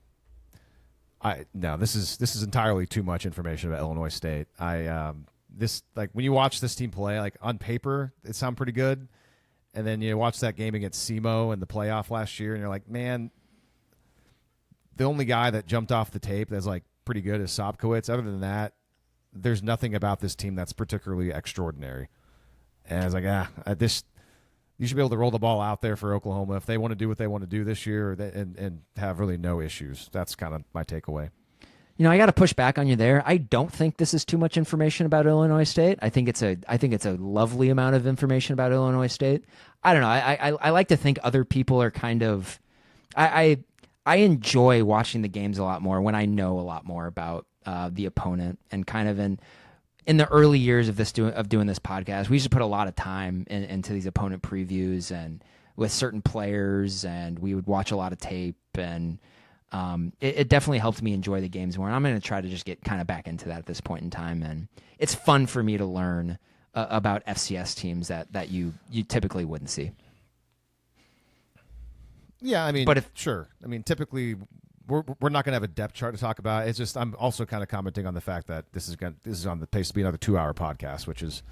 this is entirely too much information about Illinois State. When you watch this team play, like on paper, it sounds pretty good, and then you watch that game against SEMO in the playoff last year, and you're like, man, the only guy that jumped off the tape that's like pretty good is Sobkowitz. Other than that, there's nothing about this team that's particularly extraordinary. And I was like, you should be able to roll the ball out there for Oklahoma if they want to do what they want to do this year and have really no issues. That's kind of my takeaway. I got to push back on you there. I don't think this is too much information about Illinois State. I think it's a lovely amount of information about Illinois State. I don't know. I like to think other people are kind of. I enjoy watching the games a lot more when I know a lot more about the opponent, and kind of in the early years of doing this podcast, we used to put a lot of time into these opponent previews and with certain players, and we would watch a lot of tape, and It definitely helped me enjoy the games more. And I'm going to try to just get kind of back into that at this point in time. And it's fun for me to learn about FCS teams that you typically wouldn't see. Yeah, I mean, but sure. I mean, typically we're not going to have a depth chart to talk about. It's just I'm also kind of commenting on the fact that this is on the pace to be another 2-hour podcast, which is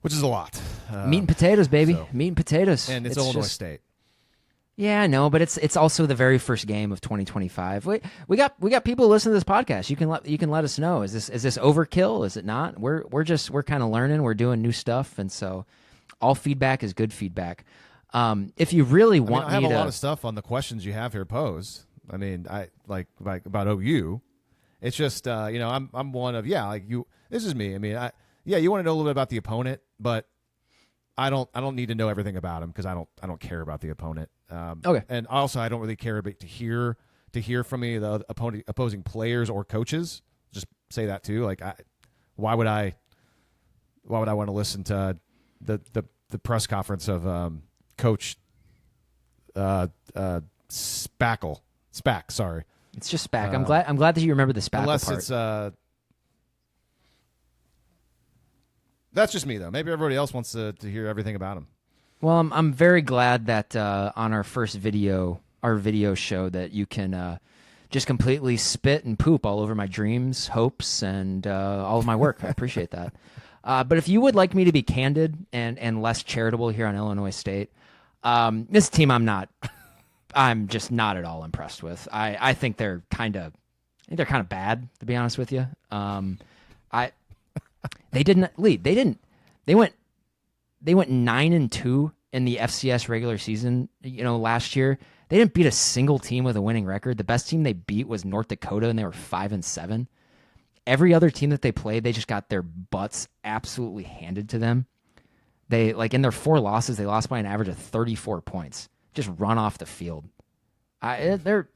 a lot. Meat and potatoes, baby. Meat and potatoes. And it's Illinois State. Yeah, I know, but it's also the very first game of 2025. We got people listening to this podcast. You can let us know. Is this overkill? Is it not? We're kind of learning. We're doing new stuff, and so all feedback is good feedback. If you really want, I have a lot of stuff on the questions you have here posed. I mean, I like about OU. It's just I'm one of you. This is me. I mean, you want to know a little bit about the opponent, but I don't need to know everything about him because I don't care about the opponent. Okay. And also I don't really care about to hear from any of the opposing players or coaches. Just say that too. Like, why would I want to listen to the press conference of Coach Spack? Sorry, it's just Spack. I'm glad that you remember the Spack unless part. It's that's just me though. Maybe everybody else wants to hear everything about him. Well, I'm very glad that on our first video show that you can just completely spit and poop all over my dreams, hopes, and all of my work. I appreciate that. But if you would like me to be candid and less charitable here on Illinois State, this team I'm just not at all impressed with. I think they're kind of bad, to be honest with you. They didn't lead. They went 9-2 in the FCS regular season. Last year they didn't beat a single team with a winning record. The best team they beat was North Dakota, and they were 5-7. Every other team that they played, they just got their butts absolutely handed to them. They in their 4 losses, they lost by an average of 34 points. Just run off the field. They're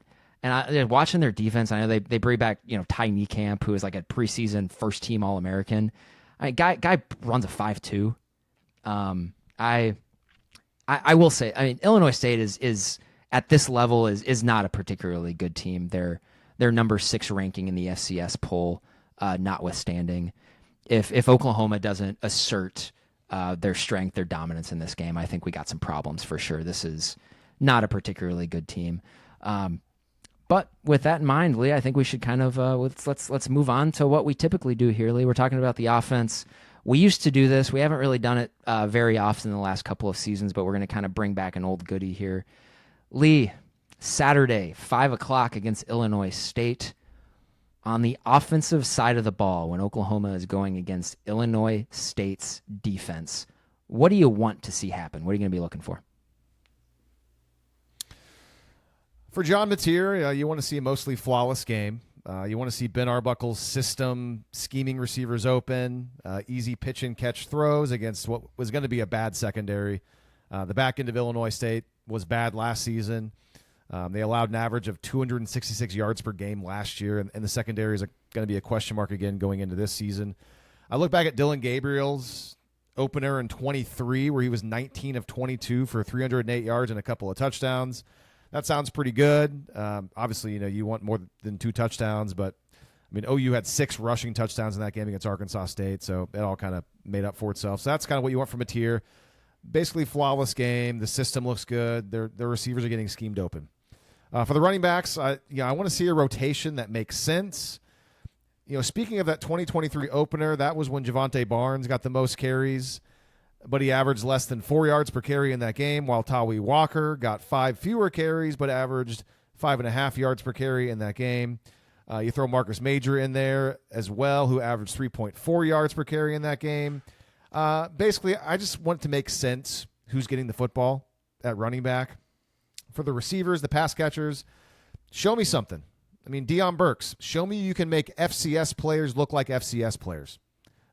watching their defense. I know they bring back Ty Niekamp, who is like a preseason first team All American. Guy runs a 5.2. I will say, I mean, Illinois State is at this level is not a particularly good team. They're number 6 ranking in the FCS poll, notwithstanding. If Oklahoma doesn't assert their strength, their dominance in this game, I think we got some problems for sure. This is not a particularly good team. But with that in mind, Lee, I think we should kind of let's move on to what we typically do here, Lee. We're talking about the offense. We used to do this. We haven't really done it very often in the last couple of seasons, but we're going to kind of bring back an old goodie here. Lee, Saturday, 5 o'clock against Illinois State. On the offensive side of the ball, when Oklahoma is going against Illinois State's defense, what do you want to see happen? What are you going to be looking for? For John Mateer, you want to see a mostly flawless game. You want to see Ben Arbuckle's system, scheming receivers open, easy pitch and catch throws against what was going to be a bad secondary. The back end of Illinois State was bad last season. They allowed an average of 266 yards per game last year, and the secondary is going to be a question mark again going into this season. I look back at Dylan Gabriel's opener in 23, where he was 19 of 22 for 308 yards and a couple of touchdowns. That sounds pretty good. Obviously, you want more than 2 touchdowns, but I mean, OU had 6 rushing touchdowns in that game against Arkansas State, so it all kind of made up for itself. So that's kind of what you want from a tier. Basically, flawless game. The system looks good. Their receivers are getting schemed open. For the running backs, I want to see a rotation that makes sense. Speaking of that 2023 opener, that was when Javonte Barnes got the most carries, but he averaged less than 4 yards per carry in that game, while Tawi Walker got 5 fewer carries, but averaged 5.5 yards per carry in that game. You throw Marcus Major in there as well, who averaged 3.4 yards per carry in that game. Basically, I just want it to make sense who's getting the football at running back. For the receivers, the pass catchers, show me something. I mean, Deion Burks, show me you can make FCS players look like FCS players.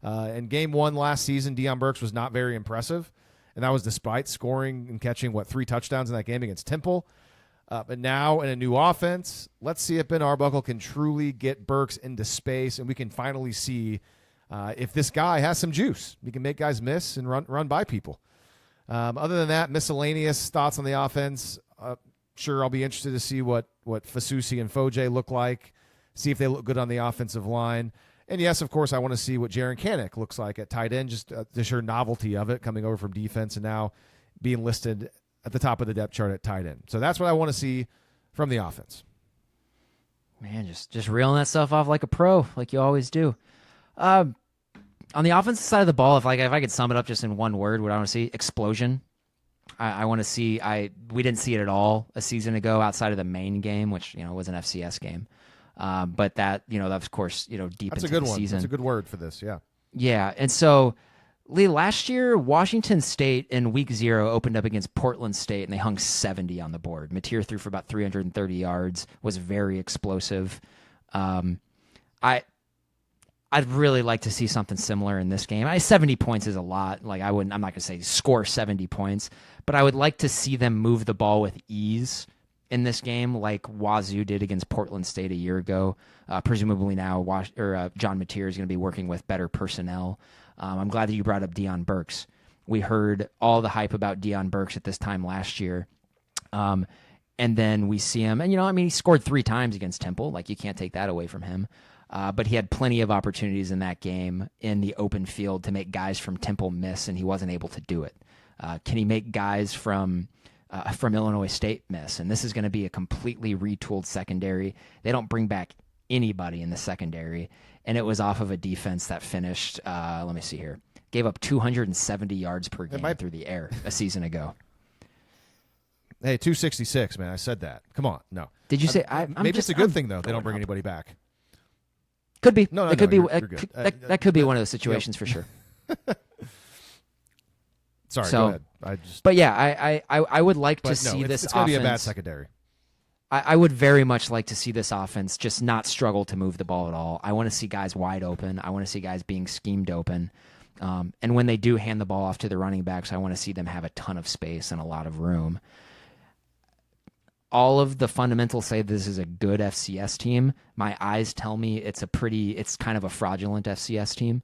In game 1 last season, Deion Burks was not very impressive, and that was despite scoring and catching, 3 touchdowns in that game against Temple. But now in a new offense, let's see if Ben Arbuckle can truly get Burks into space, and we can finally see if this guy has some juice. He can make guys miss and run by people. Other than that, miscellaneous thoughts on the offense. Sure, I'll be interested to see what Fasusi and Foje look like, see if they look good on the offensive line. And yes, of course, I want to see what Jaron Kanek looks like at tight end, just the sheer novelty of it, coming over from defense and now being listed at the top of the depth chart at tight end. So that's what I want to see from the offense. Man, just reeling that stuff off like a pro, like you always do. On the offensive side of the ball, if I could sum it up just in one word, what I want to see: explosion. I want to see. We didn't see it at all a season ago outside of the main game, which was an FCS game. But that of course deep That's into a good the one. season. That's a good word for this. Yeah. Yeah, and so Lee, last year Washington State in week 0 opened up against Portland State and they hung 70 on the board. Mateer threw for about 330 yards, was very explosive. I'd really like to see something similar in this game. 70 points is a lot. Like I'm not going to say score 70 points, but I would like to see them move the ball with ease in this game, like Wazoo did against Portland State a year ago. Presumably now, John Mateer is going to be working with better personnel. I'm glad that you brought up Deion Burks. We heard all the hype about Deion Burks at this time last year. And then we see him, and he scored 3 times against Temple. Like, you can't take that away from him. But he had plenty of opportunities in that game in the open field to make guys from Temple miss, and he wasn't able to do it. Can he make guys from Illinois State miss? And this is going to be a completely retooled secondary. They don't bring back anybody in the secondary, and it was off of a defense that finished, let me see here, gave up 270 yards per game through the air a season ago. Hey, 266, man. I said that. Come on. No. Did you say? Maybe it's a good thing, though. They don't bring anybody back. Could be. No, it could be. You're good. That could be one of those situations for sure. Sorry, go ahead. But yeah, I would like to see this. It's going to offense, be a bad secondary. I would very much like to see this offense just not struggle to move the ball at all. I want to see guys wide open. I want to see guys being schemed open. And when they do hand the ball off to the running backs, I want to see them have a ton of space and a lot of room. All of the fundamentals say this is a good FCS team. My eyes tell me it's kind of a fraudulent FCS team.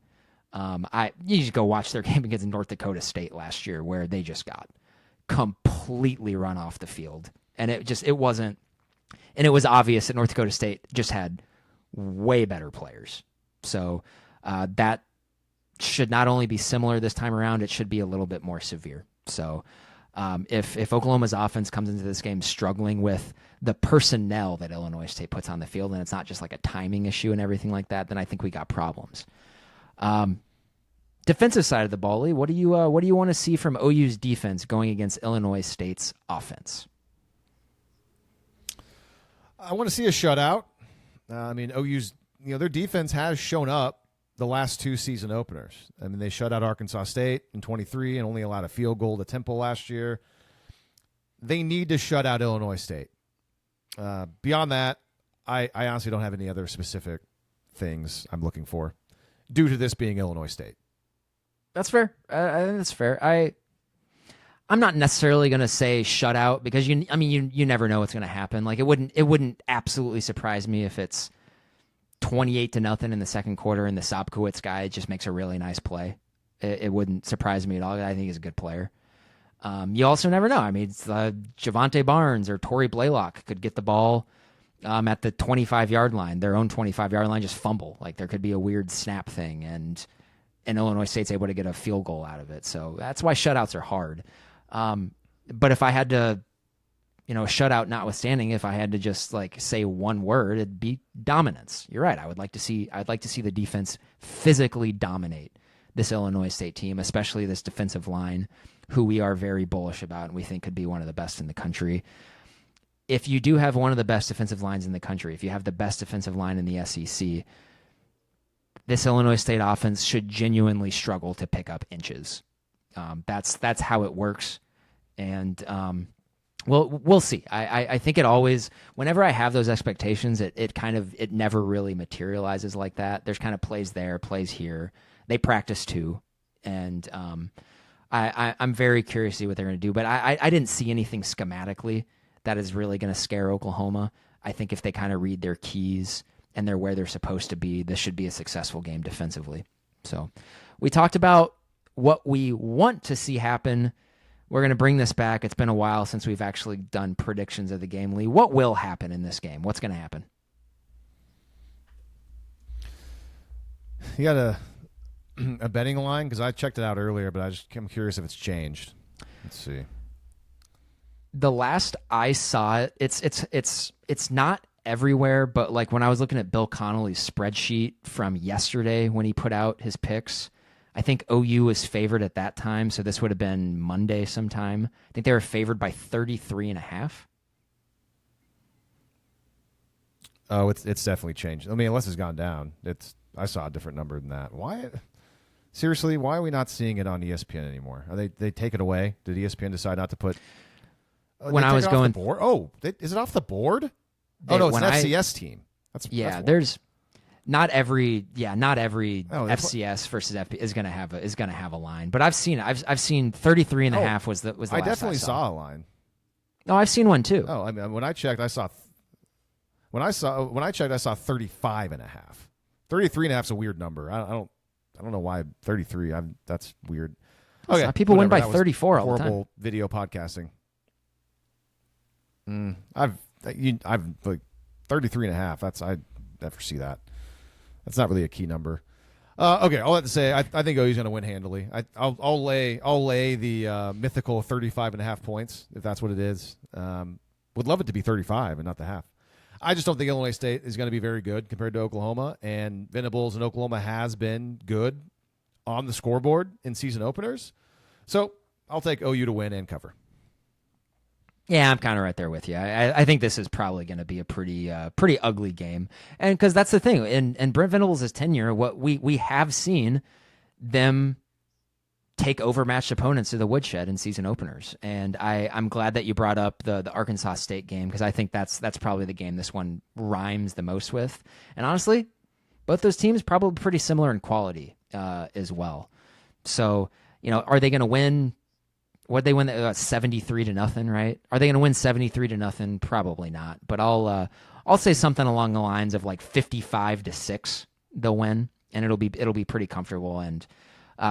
You just go watch their game against North Dakota State last year, where they just got completely run off the field, and it wasn't, and it was obvious that North Dakota State just had way better players. So that should not only be similar this time around, it should be a little bit more severe. So if Oklahoma's offense comes into this game struggling with the personnel that Illinois State puts on the field, and it's not just like a timing issue and everything like that, then I think we got problems. Defensive side of the ball, Lee, what do you want to see from OU's defense going against Illinois State's offense? I want to see a shutout. OU's their defense has shown up the last 2 season openers. I mean, they shut out Arkansas State in 23 and only allowed a field goal to Temple last year. They need to shut out Illinois State. Beyond that, I honestly don't have any other specific things I'm looking for due to this being Illinois State. That's fair. I think that's fair. I'm not necessarily going to say shutout because you never know what's going to happen. Like, it wouldn't absolutely surprise me if it's 28-0 in the second quarter and the Sobkowitz guy just makes a really nice play. It wouldn't surprise me at all. I think he's a good player. You also never know. I mean, Javante Barnes or Torrey Blaylock could get the ball at the 25-yard line, their own 25-yard line, just fumble. Like, there could be a weird snap thing, and Illinois State's able to get a field goal out of it. So that's why shutouts are hard. But if I had to, shutout notwithstanding, if I had to just say one word, it'd be dominance. You're right. I'd like to see the defense physically dominate this Illinois State team, especially this defensive line, who we are very bullish about and we think could be one of the best in the country. If you do have one of the best defensive lines in the country, if you have the best defensive line in the SEC, this Illinois State offense should genuinely struggle to pick up inches. That's how it works, and we'll see. I think it always, whenever I have those expectations, it never really materializes like that. There's kind of plays there, plays here. They practice too, and I'm very curious to see what they're going to do. But I didn't see anything schematically that is really going to scare Oklahoma. I think if they kind of read their keys and they're where they're supposed to be, this should be a successful game defensively. So we talked about what we want to see happen We're going to bring this back. It's been a while since we've actually done predictions of the game. Lee, what will happen in this game? What's going to happen? You got a betting line? Because I checked it out earlier, but I'm curious if it's changed. Let's see. The last I saw it, it's not everywhere, but like when I was looking at Bill Connolly's spreadsheet from yesterday when he put out his picks, I think OU was favored at that time, so this would have been Monday sometime. I think they were favored by 33.5. Oh, it's definitely changed. I mean, unless it's gone down. I saw a different number than that. Why? Seriously, why are we not seeing it on ESPN anymore? Are they take it away? Did ESPN decide not to put? When I was going, is it off the board? Oh no, it's an FCS team. That's there's not every FCS versus FP is going to have a line, but I've seen it. I've seen 33.5 was the last I definitely saw a line. No, I've seen one too. Oh, I mean, when I checked, I saw 35.5. 33.5 is a weird number. I don't know why 33. That's weird. Okay, people win by 34 all the time. Horrible video podcasting. I've like 33.5. I never see that. That's not really a key number. Okay, all that to say, I think OU's going to win handily. I'll lay the mythical 35.5 points if that's what it is. Would love it to be 35 and not the half. I just don't think Illinois State is going to be very good compared to Oklahoma, and Venables in Oklahoma has been good on the scoreboard in season openers. So I'll take OU to win and cover. Yeah, I'm kind of right there with you. I think this is probably going to be a pretty ugly game, and because that's the thing. In Brent Venables' tenure, what we have seen them take overmatched opponents to the woodshed in season openers, and I'm glad that you brought up the Arkansas State game because I think that's probably the game this one rhymes the most with. And honestly, both those teams probably pretty similar in quality as well. So are they going to win? What they win 73-0, right? Are they going to win 73-0? Probably not. But I'll say something along the lines of like 55-6. They'll win, and it'll be pretty comfortable. And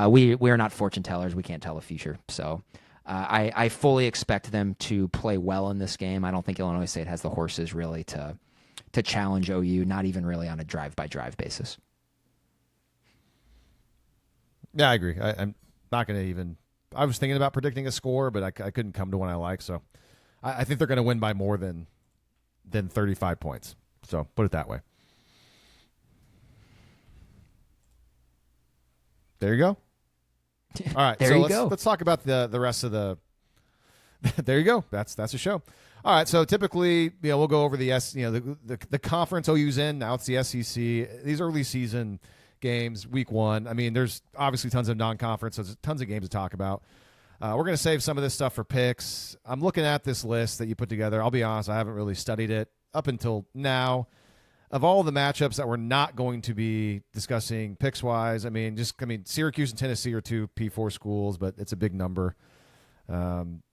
we are not fortune tellers. We can't tell the future. So I fully expect them to play well in this game. I don't think Illinois State has the horses really to challenge OU, not even really on a drive-by-drive basis. Yeah, I agree. I'm not going to even. I was thinking about predicting a score, but I couldn't come to one I like. So I think they're going to win by more than 35 points. So put it that way. There you go. All right. Let's talk about the rest of the. There you go. That's a show. All right. So typically, we'll go over the conference OU's in. Now it's the SEC. These early season games, week one. I mean, there's obviously tons of non-conference, so there's tons of games to talk about. We're going to save some of this stuff for picks. I'm looking at this list that you put together. I'll be honest, I haven't really studied it up until now. Of all the matchups that we're not going to be discussing picks-wise, I mean, Syracuse and Tennessee are two P4 schools, but it's a big number.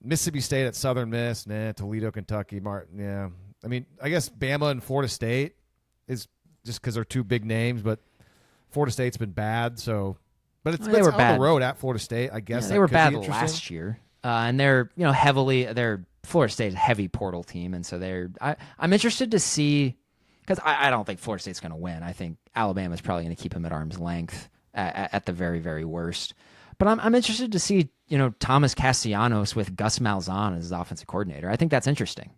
Mississippi State at Southern Miss, Toledo, Kentucky, Martin, yeah. I mean, I guess Bama and Florida State is just because they're two big names, but Florida State's been bad, but it's on the road at Florida State. I guess they were bad last year, and they're they're Florida State's a heavy portal team, and so I'm interested to see because I don't think Florida State's going to win. I think Alabama's probably going to keep them at arm's length at the very, very worst. But I'm interested to see Thomas Castellanos with Gus Malzahn as his offensive coordinator. I think that's interesting.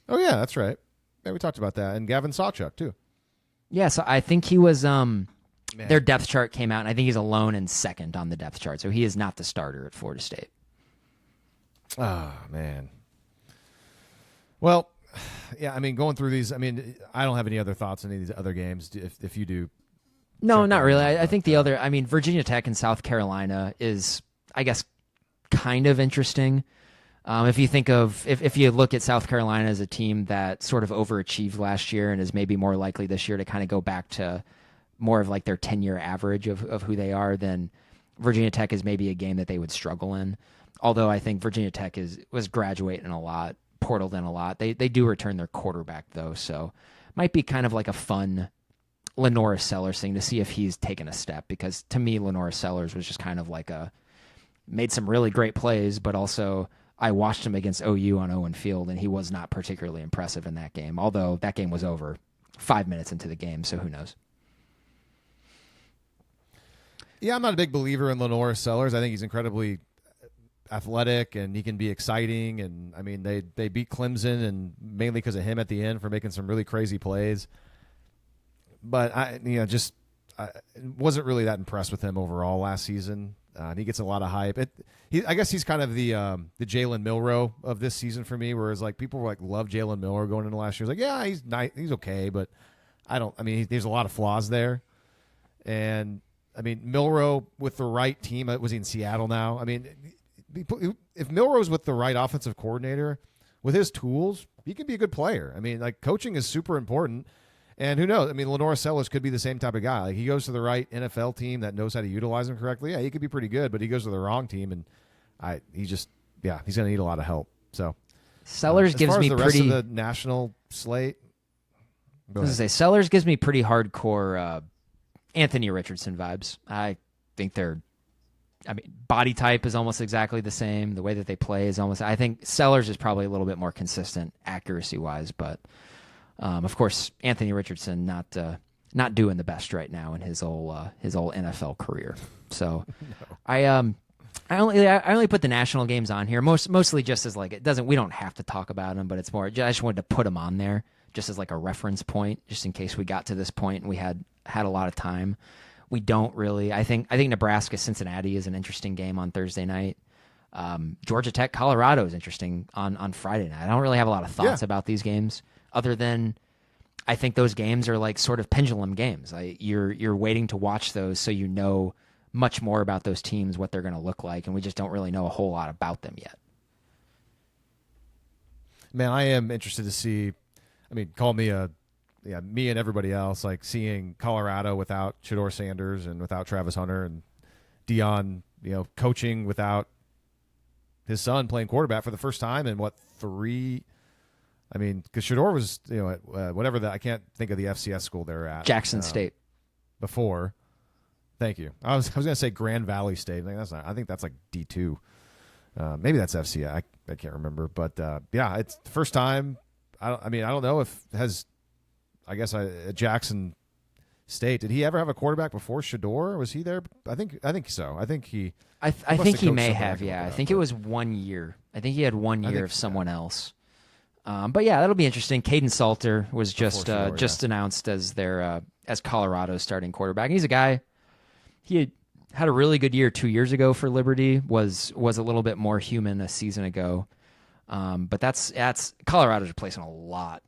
Oh yeah, that's right. Yeah, we talked about that, and Gavin Sawchuk too. Yeah, so I think he was their depth chart came out, and I think he's alone in second on the depth chart. So he is not the starter at Florida State. Oh, man. Well, yeah, I mean, going through these, I mean, I don't have any other thoughts on any of these other games. If you do. No, not really. I think Virginia Tech and South Carolina is, I guess, kind of interesting. If you think of if you look at South Carolina as a team that sort of overachieved last year and is maybe more likely this year to kind of go back to more of like their 10-year average of who they are, then Virginia Tech is maybe a game that they would struggle in. Although I think Virginia Tech was graduating a lot, portaled in a lot. They do return their quarterback though, so might be kind of like a fun Lenora Sellers thing to see if he's taken a step, because to me Lenora Sellers was just kind of like a made some really great plays, but also I watched him against OU on Owen Field, and he was not particularly impressive in that game, although that game was over 5 minutes into the game, so who knows. Yeah, I'm not a big believer in Lenore Sellers. I think he's incredibly athletic and he can be exciting. And I mean, they beat Clemson, and mainly because of him at the end for making some really crazy plays. But I wasn't really that impressed with him overall last season. He gets a lot of hype. I guess he's kind of the Jalen Milroe of this season for me, whereas like people were like love Jalen Milroe going into last year. It's like, yeah, he's nice, he's okay, but there's a lot of flaws there. And I mean, Milroe with the right team, was he in Seattle now? I mean, if Milroe's with the right offensive coordinator, with his tools, he can be a good player. I mean, like coaching is super important. And who knows? I mean, Lenore Sellers could be the same type of guy. Like he goes to the right NFL team that knows how to utilize him correctly. Yeah, he could be pretty good, but he goes to the wrong team, and he's going to need a lot of help. So Sellers gives me the rest of the national slate. Sellers gives me pretty hardcore Anthony Richardson vibes. I think body type is almost exactly the same. The way that they play is almost. I think Sellers is probably a little bit more consistent accuracy wise, but. Of course, Anthony Richardson not doing the best right now in his whole NFL career. So, no. I only put the national games on here mostly just as like we don't have to talk about them, but it's more I just wanted to put them on there just as like a reference point, just in case we got to this point and we had a lot of time. We don't really. I think Nebraska Cincinnati is an interesting game on Thursday night. Georgia Tech Colorado is interesting on Friday night. I don't really have a lot of thoughts about these games. Other than I think those games are like sort of pendulum games. You're waiting to watch those so you know much more about those teams, what they're going to look like, and we just don't really know a whole lot about them yet. Man, I am interested to see. I mean, call me me and everybody else, like seeing Colorado without Shedeur Sanders and without Travis Hunter and Dion, coaching without his son playing quarterback for the first time in what 3. I mean, because Shedeur was, at whatever I can't think of the FCS school they're at. Jackson State. Before. Thank you. I was going to say Grand Valley State. I think that's like D2. Maybe that's FCS. I can't remember. But, it's the first time. I don't know if Jackson State. Did he ever have a quarterback before Shedeur? Was he there? I think so. I think he. I think he may have. Yeah, I think it was 1 year. I think he had 1 year of someone else. But yeah, that'll be interesting. Caden Salter was just announced as their as Colorado's starting quarterback. And he's a guy. He had a really good year 2 years ago for Liberty. Was a little bit more human a season ago. But that's Colorado's replacing a lot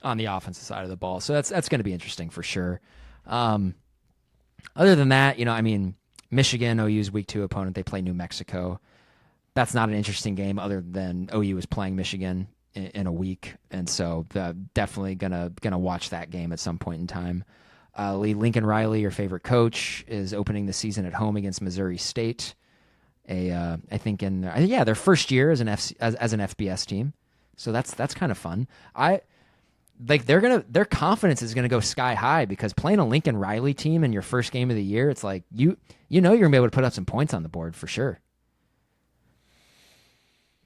on the offensive side of the ball. So that's going to be interesting for sure. Other than that, Michigan, OU's week 2 opponent, they play New Mexico. That's not an interesting game other than OU is playing Michigan in a week, and so definitely gonna watch that game at some point in time. Lincoln Riley, your favorite coach, is opening the season at home against Missouri State. I think their first year as an FBS team, so that's kind of fun. Their confidence is gonna go sky high because playing a Lincoln Riley team in your first game of the year, it's like you're gonna be able to put up some points on the board for sure.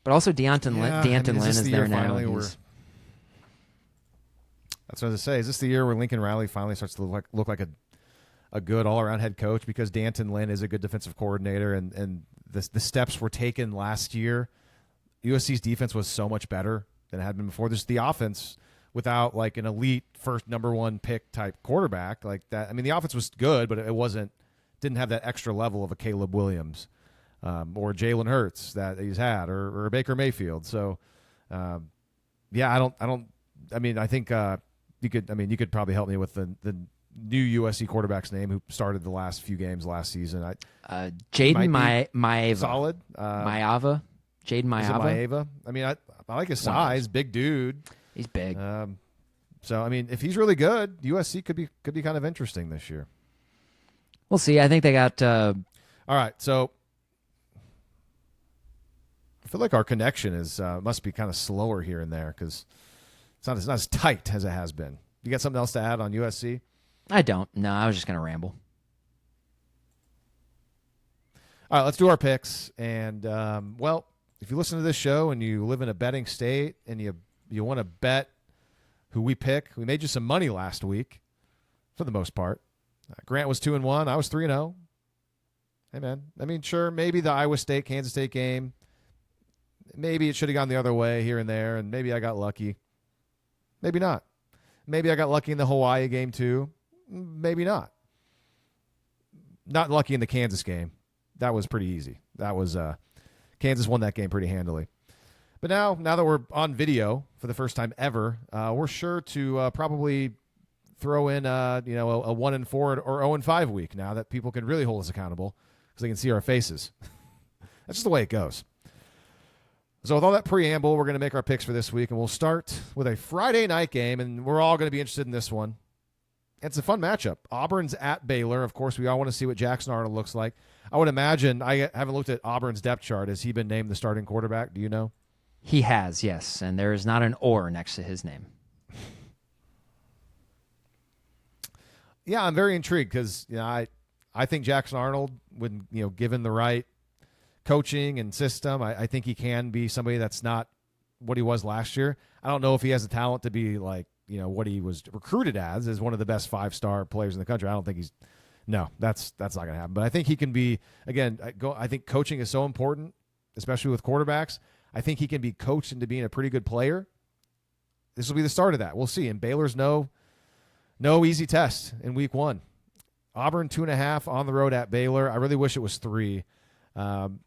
But also Deonton Lynn is there now. That's what I was going to say. Is this the year where Lincoln Riley finally starts to look like a good all-around head coach? Because Deonton Lynn is a good defensive coordinator, and the steps were taken last year. USC's defense was so much better than it had been before. There's the offense without like an elite first number 1 pick type quarterback like that. I mean, the offense was good, but it didn't have that extra level of a Caleb Williams. Or Jalen Hurts that he's had, or Baker Mayfield. So, I think you could probably help me with the new USC quarterback's name who started the last few games last season. Jaden Maeva. Solid. Jaden Maeva. I mean, I like his size, big dude. He's big. So I mean, if he's really good, USC could be kind of interesting this year. We'll see. I think they got. All right, so. I feel like our connection must be kind of slower here and there because it's not as tight as it has been. You got something else to add on USC? I don't. No, I was just going to ramble. All right, let's do our picks. And, well, if you listen to this show and you live in a betting state and you want to bet who we pick, we made you some money last week for the most part. Grant was 2-1. I was 3-0. Hey, man. I mean, sure, maybe the Iowa State, Kansas State game, maybe it should have gone the other way here and there, and maybe I got lucky. Maybe not. Maybe I got lucky in the Hawaii game too. Maybe not. Not lucky in the Kansas game. That was pretty easy. That was Kansas won that game pretty handily. But now that we're on video for the first time ever, we're sure to probably throw in a 1-4 or 0-5 week now that people can really hold us accountable because they can see our faces. That's just the way it goes. So with all that preamble, we're going to make our picks for this week, and we'll start with a Friday night game, and we're all going to be interested in this one. It's a fun matchup. Auburn's at Baylor. Of course, we all want to see what Jackson Arnold looks like. I would imagine, I haven't looked at Auburn's depth chart. Has he been named the starting quarterback? Do you know? He has, yes, and there is not an or next to his name. Yeah, I'm very intrigued because I think Jackson Arnold, when given the right coaching and system, I think he can be somebody that's not what he was last year. I don't know if he has the talent to be like what he was recruited as one of the best 5-star players in the country. I don't think that's not going to happen. But I think he can be, again, I think coaching is so important, especially with quarterbacks. I think he can be coached into being a pretty good player. This will be the start of that. We'll see. And Baylor's no easy test in week 1. Auburn 2.5 on the road at Baylor. I really wish it was 3. I'm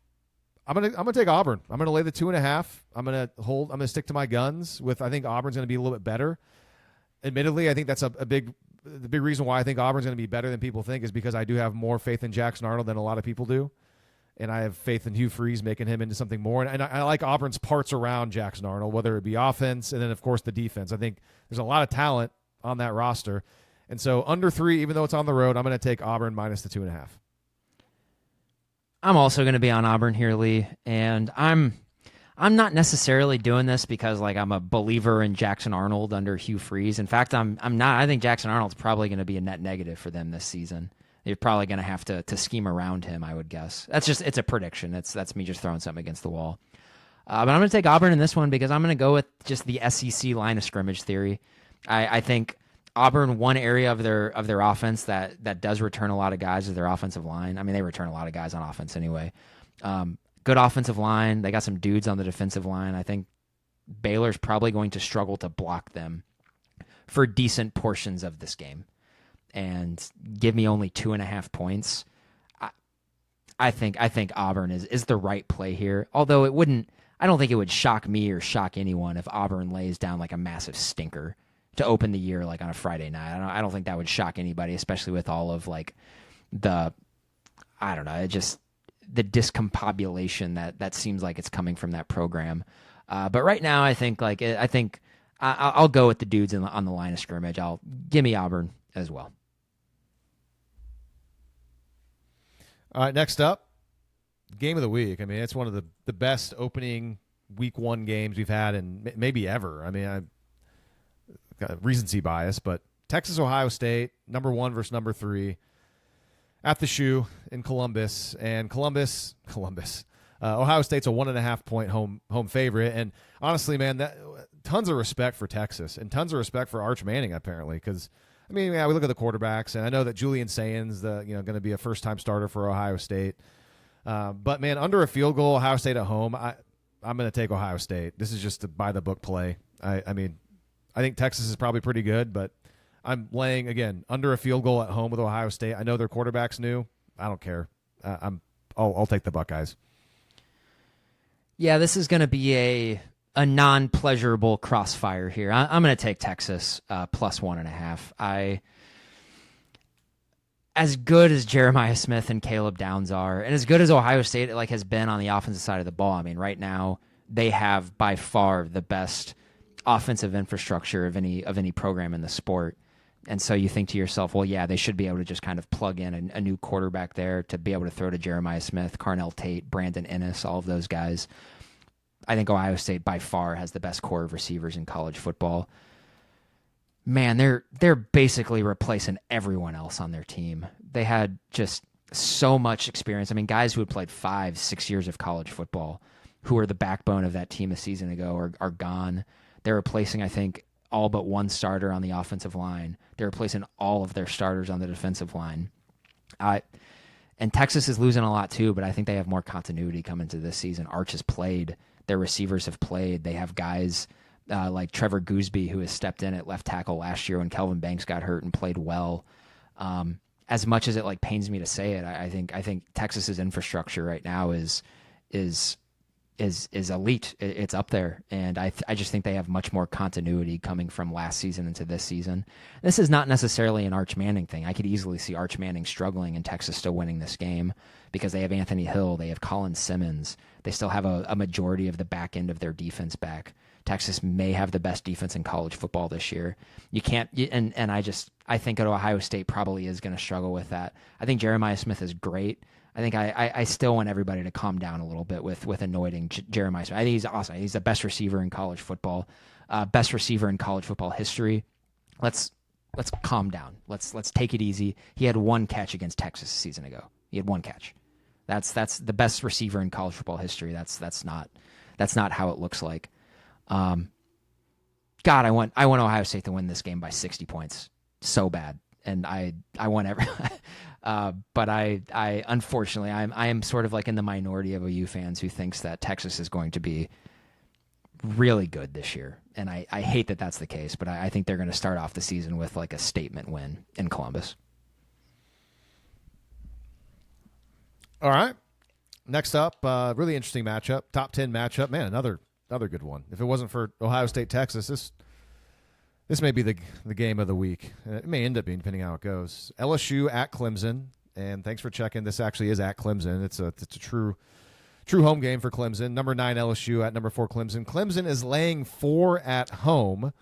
gonna take Auburn. I'm gonna lay the 2.5. I'm gonna stick to my guns with, I think Auburn's gonna be a little bit better. Admittedly, I think that's the big reason why I think Auburn's gonna be better than people think is because I do have more faith in Jackson Arnold than a lot of people do. And I have faith in Hugh Freeze making him into something more. And I like Auburn's parts around Jackson Arnold, whether it be offense and then, of course, the defense. I think there's a lot of talent on that roster. And so under 3, even though it's on the road, I'm going to take Auburn minus the 2.5. I'm also going to be on Auburn here, Lee, and I'm not necessarily doing this because I'm a believer in Jackson Arnold under Hugh Freeze. In fact, I'm not. I think Jackson Arnold's probably going to be a net negative for them this season. They're probably going to have to scheme around him, I would guess. It's a prediction. That's me just throwing something against the wall. But I'm going to take Auburn in this one because I'm going to go with just the SEC line of scrimmage theory. I think Auburn, one area of their offense that does return a lot of guys is their offensive line. I mean, they return a lot of guys on offense anyway. Good offensive line. They got some dudes on the defensive line. I think Baylor's probably going to struggle to block them for decent portions of this game. And give me only 2.5 points. I think Auburn is the right play here. Although I don't think it would shock me or shock anyone if Auburn lays down a massive stinker to open the year on a Friday night. I don't think that would shock anybody, especially with all of the discombobulation that seems like it's coming from that program. But right now, I think I'll go with the dudes on the line of scrimmage. Give me Auburn as well. All right, next up, game of the week. I mean, it's one of the best opening week 1 games we've had in maybe ever. I mean, I've got recency bias, but Texas, Ohio State, number 1 versus number 3 at the Shoe in Columbus. And Columbus, Ohio State's a 1.5 point home favorite. And honestly, man, tons of respect for Texas and tons of respect for Arch Manning, apparently, because I mean, yeah, we look at the quarterbacks, and I know that Julian Sayen's going to be a first-time starter for Ohio State. But, man, under a field goal, Ohio State at home, I'm going to take Ohio State. This is just a by-the-book play. I mean, I think Texas is probably pretty good, but I'm laying, again, under a field goal at home with Ohio State. I know their quarterback's new. I don't care. I'll take the Buckeyes. Yeah, this is going to be a non-pleasurable crossfire here. I'm going to take Texas plus 1.5. As good as Jeremiah Smith and Caleb Downs are, and as good as Ohio State has been on the offensive side of the ball, I mean, right now they have by far the best offensive infrastructure of any program in the sport. And so you think to yourself, well, yeah, they should be able to just kind of plug in a new quarterback there to be able to throw to Jeremiah Smith, Carnell Tate, Brandon Ennis, all of those guys. I think Ohio State by far has the best core of receivers in college football. Man, they're basically replacing everyone else on their team. They had just so much experience. I mean, guys who had played 5-6 years of college football, who were the backbone of that team a season ago, are gone. They're replacing, I think, all but one starter on the offensive line. They're replacing all of their starters on the defensive line. And Texas is losing a lot too, but I think they have more continuity coming to this season. Arch has played. Their receivers have played. They have guys like Trevor Gooseby, who has stepped in at left tackle last year when Kelvin Banks got hurt and played well. As much as it like pains me to say it, I think Texas's infrastructure right now is elite. It's up there, and I just think they have much more continuity coming from last season into this season. This is not necessarily an Arch Manning thing. I could easily see Arch Manning struggling and Texas still winning this game because they have Anthony Hill, they have Colin Simmons, they still have a majority of the back end of their defense back. Texas may have the best defense in college football this year. You can't, and I think Ohio State probably is going to struggle with that. I think Jeremiah Smith is great. I think I still want everybody to calm down a little bit with anointing Jeremiah Smith. I think he's awesome. He's the best receiver in college football, best receiver in college football history. Let's calm down. Let's take it easy. He had one catch against Texas a season ago. He had one catch. That's the best receiver in college football history. That's not how it looks like. God, I want Ohio State to win this game by 60 points so bad, and I want every. But I unfortunately I am sort of like in the minority of OU fans who thinks that Texas is going to be really good this year, and I hate that that's the case. But I think they're going to start off the season with like a statement win in Columbus. All right, next up, really interesting matchup, top 10 matchup. Man, another good one. If it wasn't for Ohio State Texas, this may be the game of the week. It may end up being, depending on how it goes. LSU at Clemson, and thanks for checking. This actually is at Clemson. It's a true home game for Clemson. Number 9 LSU at number 4 Clemson. Clemson is laying 4 at home,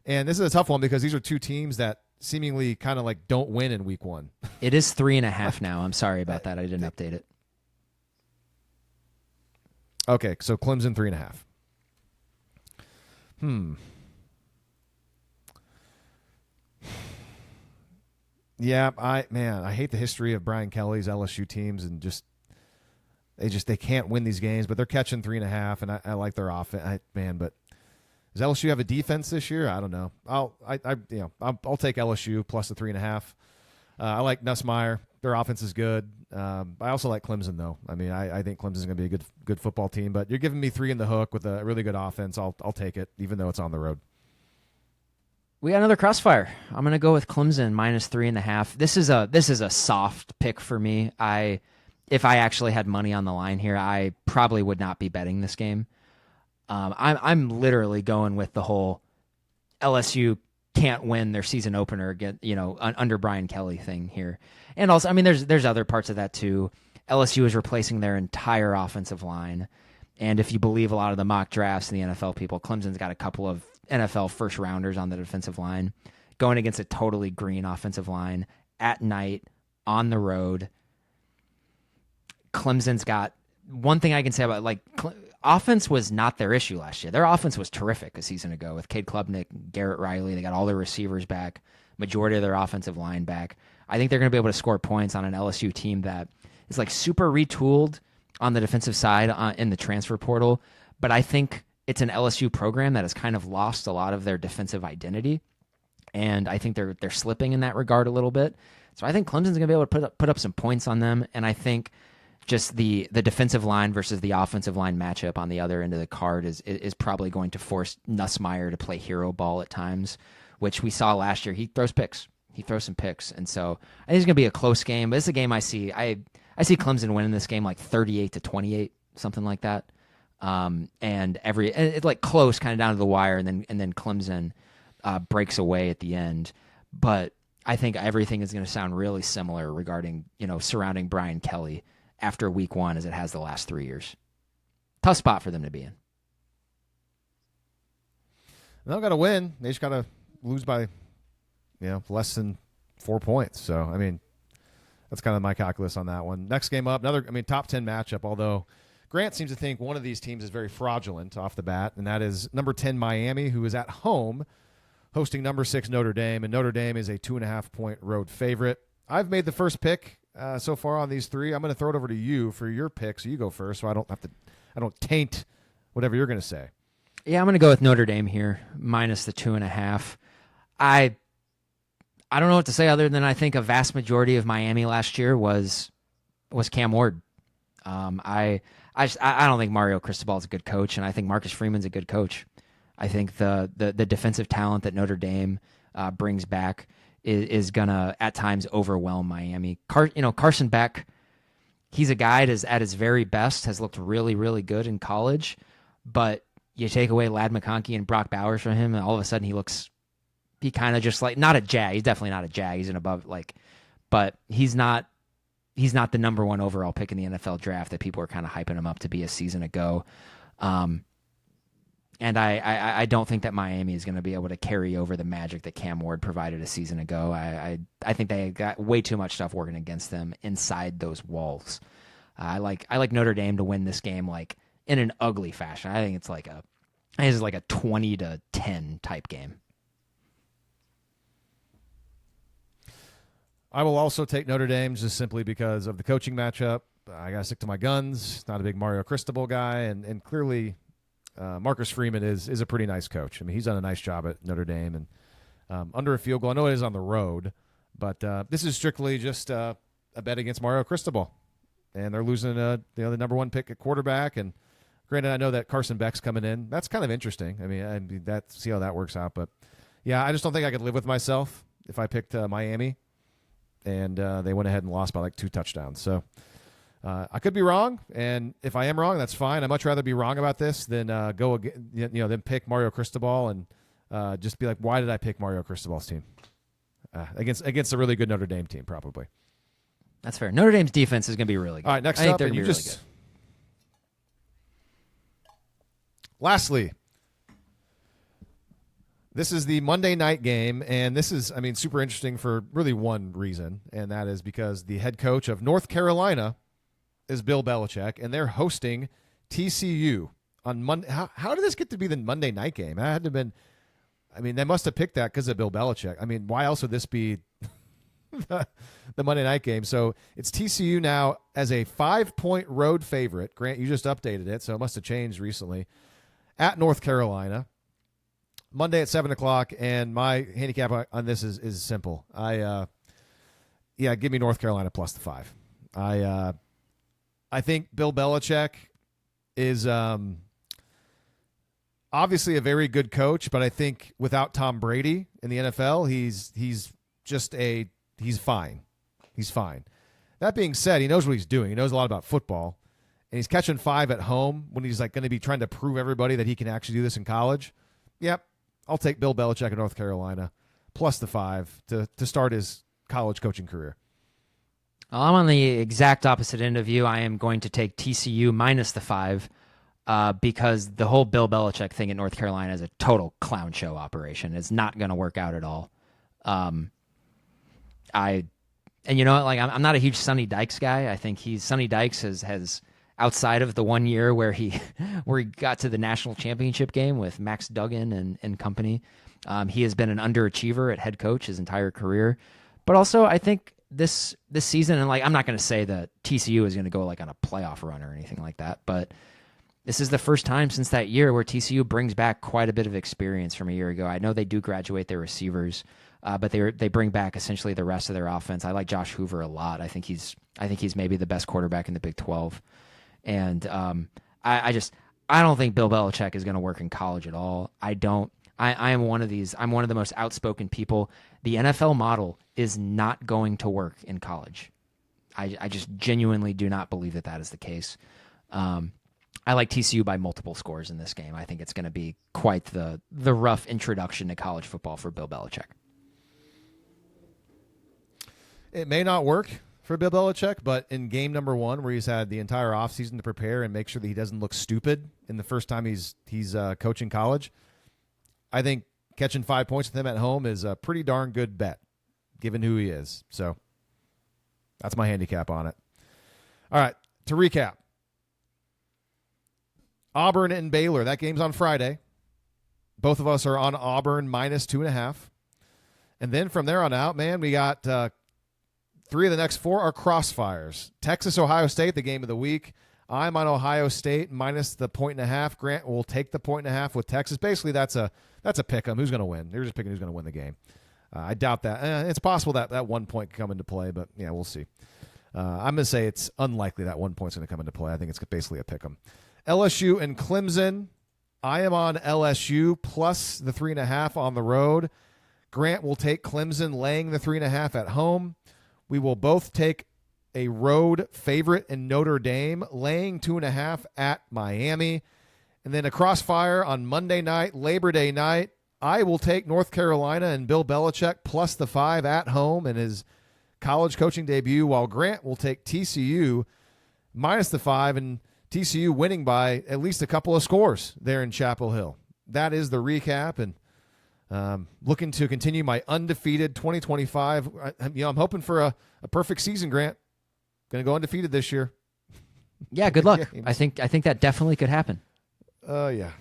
and this is a tough one because these are two teams that seemingly kind of like don't win in week 1. It is 3.5 now. I'm sorry about that. I didn't update it. Okay, so Clemson 3.5. Yeah, I hate the history of Brian Kelly's LSU teams, and they can't win these games, but they're catching 3.5, and I like their offense. But does LSU have a defense this year? I don't know. I'll take LSU plus the 3.5. I like Nussmeier. Their offense is good. I also like Clemson, though. I mean, I think Clemson's going to be a good football team, but you're giving me 3 in the hook with a really good offense. I'll take it, even though it's on the road. We got another crossfire. I'm going to go with Clemson minus 3.5. This is a soft pick for me. If I actually had money on the line here, I probably would not be betting this game. I'm literally going with the whole LSU can't win their season opener again, under Brian Kelly thing here. And also, I mean, there's other parts of that too. LSU is replacing their entire offensive line. And if you believe a lot of the mock drafts and the NFL people, Clemson's got a couple of NFL first rounders on the defensive line going against a totally green offensive line at night on the road. Clemson's got one thing I can say about offense was not their issue last year. Their offense was terrific a season ago with Cade Klubnik, Garrett Riley. They got all their receivers back, majority of their offensive line back. I think they're going to be able to score points on an LSU team that is like super retooled on the defensive side in the transfer portal. But I think it's an LSU program that has kind of lost a lot of their defensive identity. And I think they're slipping in that regard a little bit. So I think Clemson's going to be able to put up some points on them. And I think just the defensive line versus the offensive line matchup on the other end of the card is probably going to force Nussmeier to play hero ball at times, which we saw last year. He throws picks. He throws some picks. And so I think it's going to be a close game, but it's a game I see see Clemson winning this game like 38-28, something like that. And it's like close, kind of down to the wire, and then Clemson breaks away at the end. But I think everything is going to sound really similar regarding surrounding Brian Kelly after week 1 as it has the last 3 years. Tough spot for them to be in. They've got to win. They just got to lose by less than 4 points. So I mean, that's kind of my calculus on that one. Next game up, top 10 matchup, although Grant seems to think one of these teams is very fraudulent off the bat, and that is number 10 Miami, who is at home hosting number 6 Notre Dame, and Notre Dame is a 2.5-point road favorite. I've made the first pick so far on these three. I'm going to throw it over to you for your pick, so you go first, so I don't taint whatever you're going to say. Yeah, I'm going to go with Notre Dame here, minus the 2.5. I don't know what to say other than I think a vast majority of Miami last year was Cam Ward. I don't think Mario Cristobal is a good coach, and I think Marcus Freeman's a good coach. I think the defensive talent that Notre Dame brings back is gonna at times overwhelm Miami. Carson Beck, he's a guy that at his very best has looked really, really good in college, but you take away Ladd McConkey and Brock Bowers from him, and all of a sudden he kind of just like, not a Jag. He's definitely not a Jag. He's an above, but he's not the number one overall pick in the NFL draft that people were kind of hyping him up to be a season ago. And I don't think that Miami is going to be able to carry over the magic that Cam Ward provided a season ago. I think they got way too much stuff working against them inside those walls. I like Notre Dame to win this game like in an ugly fashion. I think it's like a 20-10 type game. I will also take Notre Dame just simply because of the coaching matchup. I got to stick to my guns. Not a big Mario Cristobal guy, and clearly Marcus Freeman is a pretty nice coach. I mean, he's done a nice job at Notre Dame, and under a field goal. I know it is on the road, but this is strictly just a bet against Mario Cristobal, and they're losing the number one pick at quarterback. And granted, I know that Carson Beck's coming in. That's kind of interesting. I mean, see how that works out. But yeah, I just don't think I could live with myself if I picked Miami. And they went ahead and lost by like 2 touchdowns. So I could be wrong, and if I am wrong, that's fine. I'd much rather be wrong about this than than pick Mario Cristobal and just be like, why did I pick Mario Cristobal's team against a really good Notre Dame team? Probably. That's fair. Notre Dame's defense is going to be really good. All right, next I think up, they're and going to be really good. Lastly, this is the Monday night game, and this is, super interesting for really one reason, and that is because the head coach of North Carolina is Bill Belichick, and they're hosting TCU on Monday. How did this get to be the Monday night game? That had to have been, they must have picked that because of Bill Belichick. Why else would this be the Monday night game? So it's TCU now as a 5-point road favorite. Grant, you just updated it, so it must have changed recently, at North Carolina. Monday at 7 o'clock, and my handicap on this is simple. Give me North Carolina plus the 5. I think Bill Belichick is obviously a very good coach, but I think without Tom Brady in the NFL, he's fine. He's fine. That being said, he knows what he's doing. He knows a lot about football, and he's catching 5 at home when he's like going to be trying to prove everybody that he can actually do this in college. Yep. I'll take Bill Belichick in North Carolina plus the 5 to start his college coaching career. I'm on the exact opposite end of you. I am going to take TCU minus the 5 because the whole Bill Belichick thing in North Carolina is a total clown show operation. It's not going to work out at all. And you know what? Like, I'm not a huge Sonny Dykes guy. I think Sonny Dykes has outside of the 1 year where he got to the national championship game with Max Duggan and company, he has been an underachiever at head coach his entire career. But also, I think this season, and like, I'm not going to say that TCU is going to go like on a playoff run or anything like that, but this is the first time since that year where TCU brings back quite a bit of experience from a year ago. I know they do graduate their receivers, but they bring back essentially the rest of their offense. I like Josh Hoover a lot. I think he's maybe the best quarterback in the Big 12. And I don't think Bill Belichick is going to work in college at all. I am one of these. I'm one of the most outspoken people. The NFL model is not going to work in college. I just genuinely do not believe that is the case. I like TCU by multiple scores in this game. I think it's going to be quite the rough introduction to college football for Bill Belichick. It may not work for Bill Belichick, but in game number 1, where he's had the entire offseason to prepare and make sure that he doesn't look stupid in the first time he's coaching college, I think catching 5 points with him at home is a pretty darn good bet, given who he is. So that's my handicap on it. All right, to recap, Auburn and Baylor. That game's on Friday. Both of us are on Auburn minus 2.5. And then from there on out, man, we got 3 of the next 4 are crossfires. Texas, Ohio State, the game of the week. I'm on Ohio State minus the 1.5. Grant will take the 1.5 with Texas. Basically, that's a pick 'em. Who's going to win? They're just picking who's going to win the game. I doubt that. It's possible that 1 point could come into play, but yeah, we'll see. I'm going to say it's unlikely that 1 point's going to come into play. I think it's basically a pick 'em. LSU and Clemson. I am on LSU plus the 3.5 on the road. Grant will take Clemson laying the 3.5 at home. We will both take a road favorite in Notre Dame laying 2.5 at Miami. And then a crossfire on Monday night, Labor Day night. I will take North Carolina and Bill Belichick plus the 5 at home in his college coaching debut, while Grant will take TCU minus the 5 and TCU winning by at least a couple of scores there in Chapel Hill. That is the recap, and looking to continue my undefeated 2025. I'm hoping for a perfect season, Grant. Going to go undefeated this year. Yeah, good luck. I think that definitely could happen. Yeah.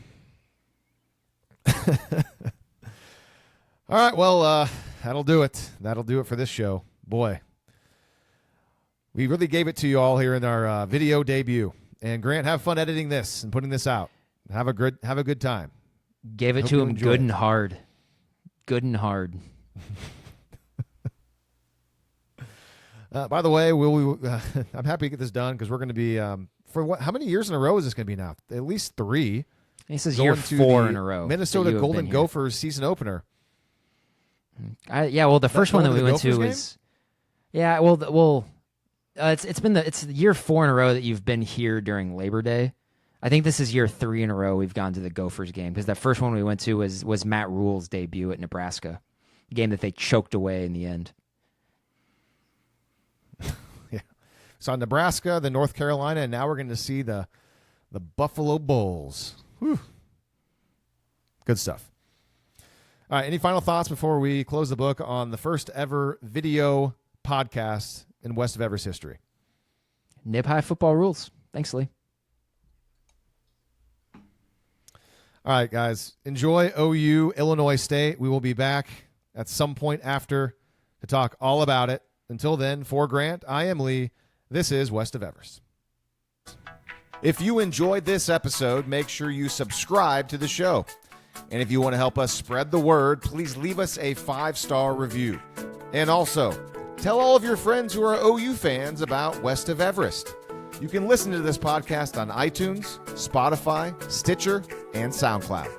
All right, well, that'll do it. That'll do it for this show. Boy, we really gave it to you all here in our video debut. And Grant, have fun editing this and putting this out. Have a good time. Gave it to him good and hard. Good and hard. By the way, I'm happy to get this done because we're going to be how many years in a row is this going to be now? At least 3. This is year 4 in a row. Minnesota Golden Gophers season opener. Well, the first one that we went to was it's year 4 in a row that you've been here during Labor Day. I think this is year 3 in a row we've gone to the Gophers game because that first one we went to was Matt Rule's debut at Nebraska, a game that they choked away in the end. Yeah, so Nebraska, the North Carolina, and now we're going to see the Buffalo Bulls. Whew. Good stuff. All right, any final thoughts before we close the book on the first ever video podcast in West of Everest history? Nib high football rules. Thanks, Lee. All right, guys. Enjoy OU, Illinois State. We will be back at some point after to talk all about it. Until then, for Grant, I am Lee. This is West of Everest. If you enjoyed this episode, make sure you subscribe to the show. And if you want to help us spread the word, please leave us a 5-star review. And also, tell all of your friends who are OU fans about West of Everest. You can listen to this podcast on iTunes, Spotify, Stitcher, and SoundCloud.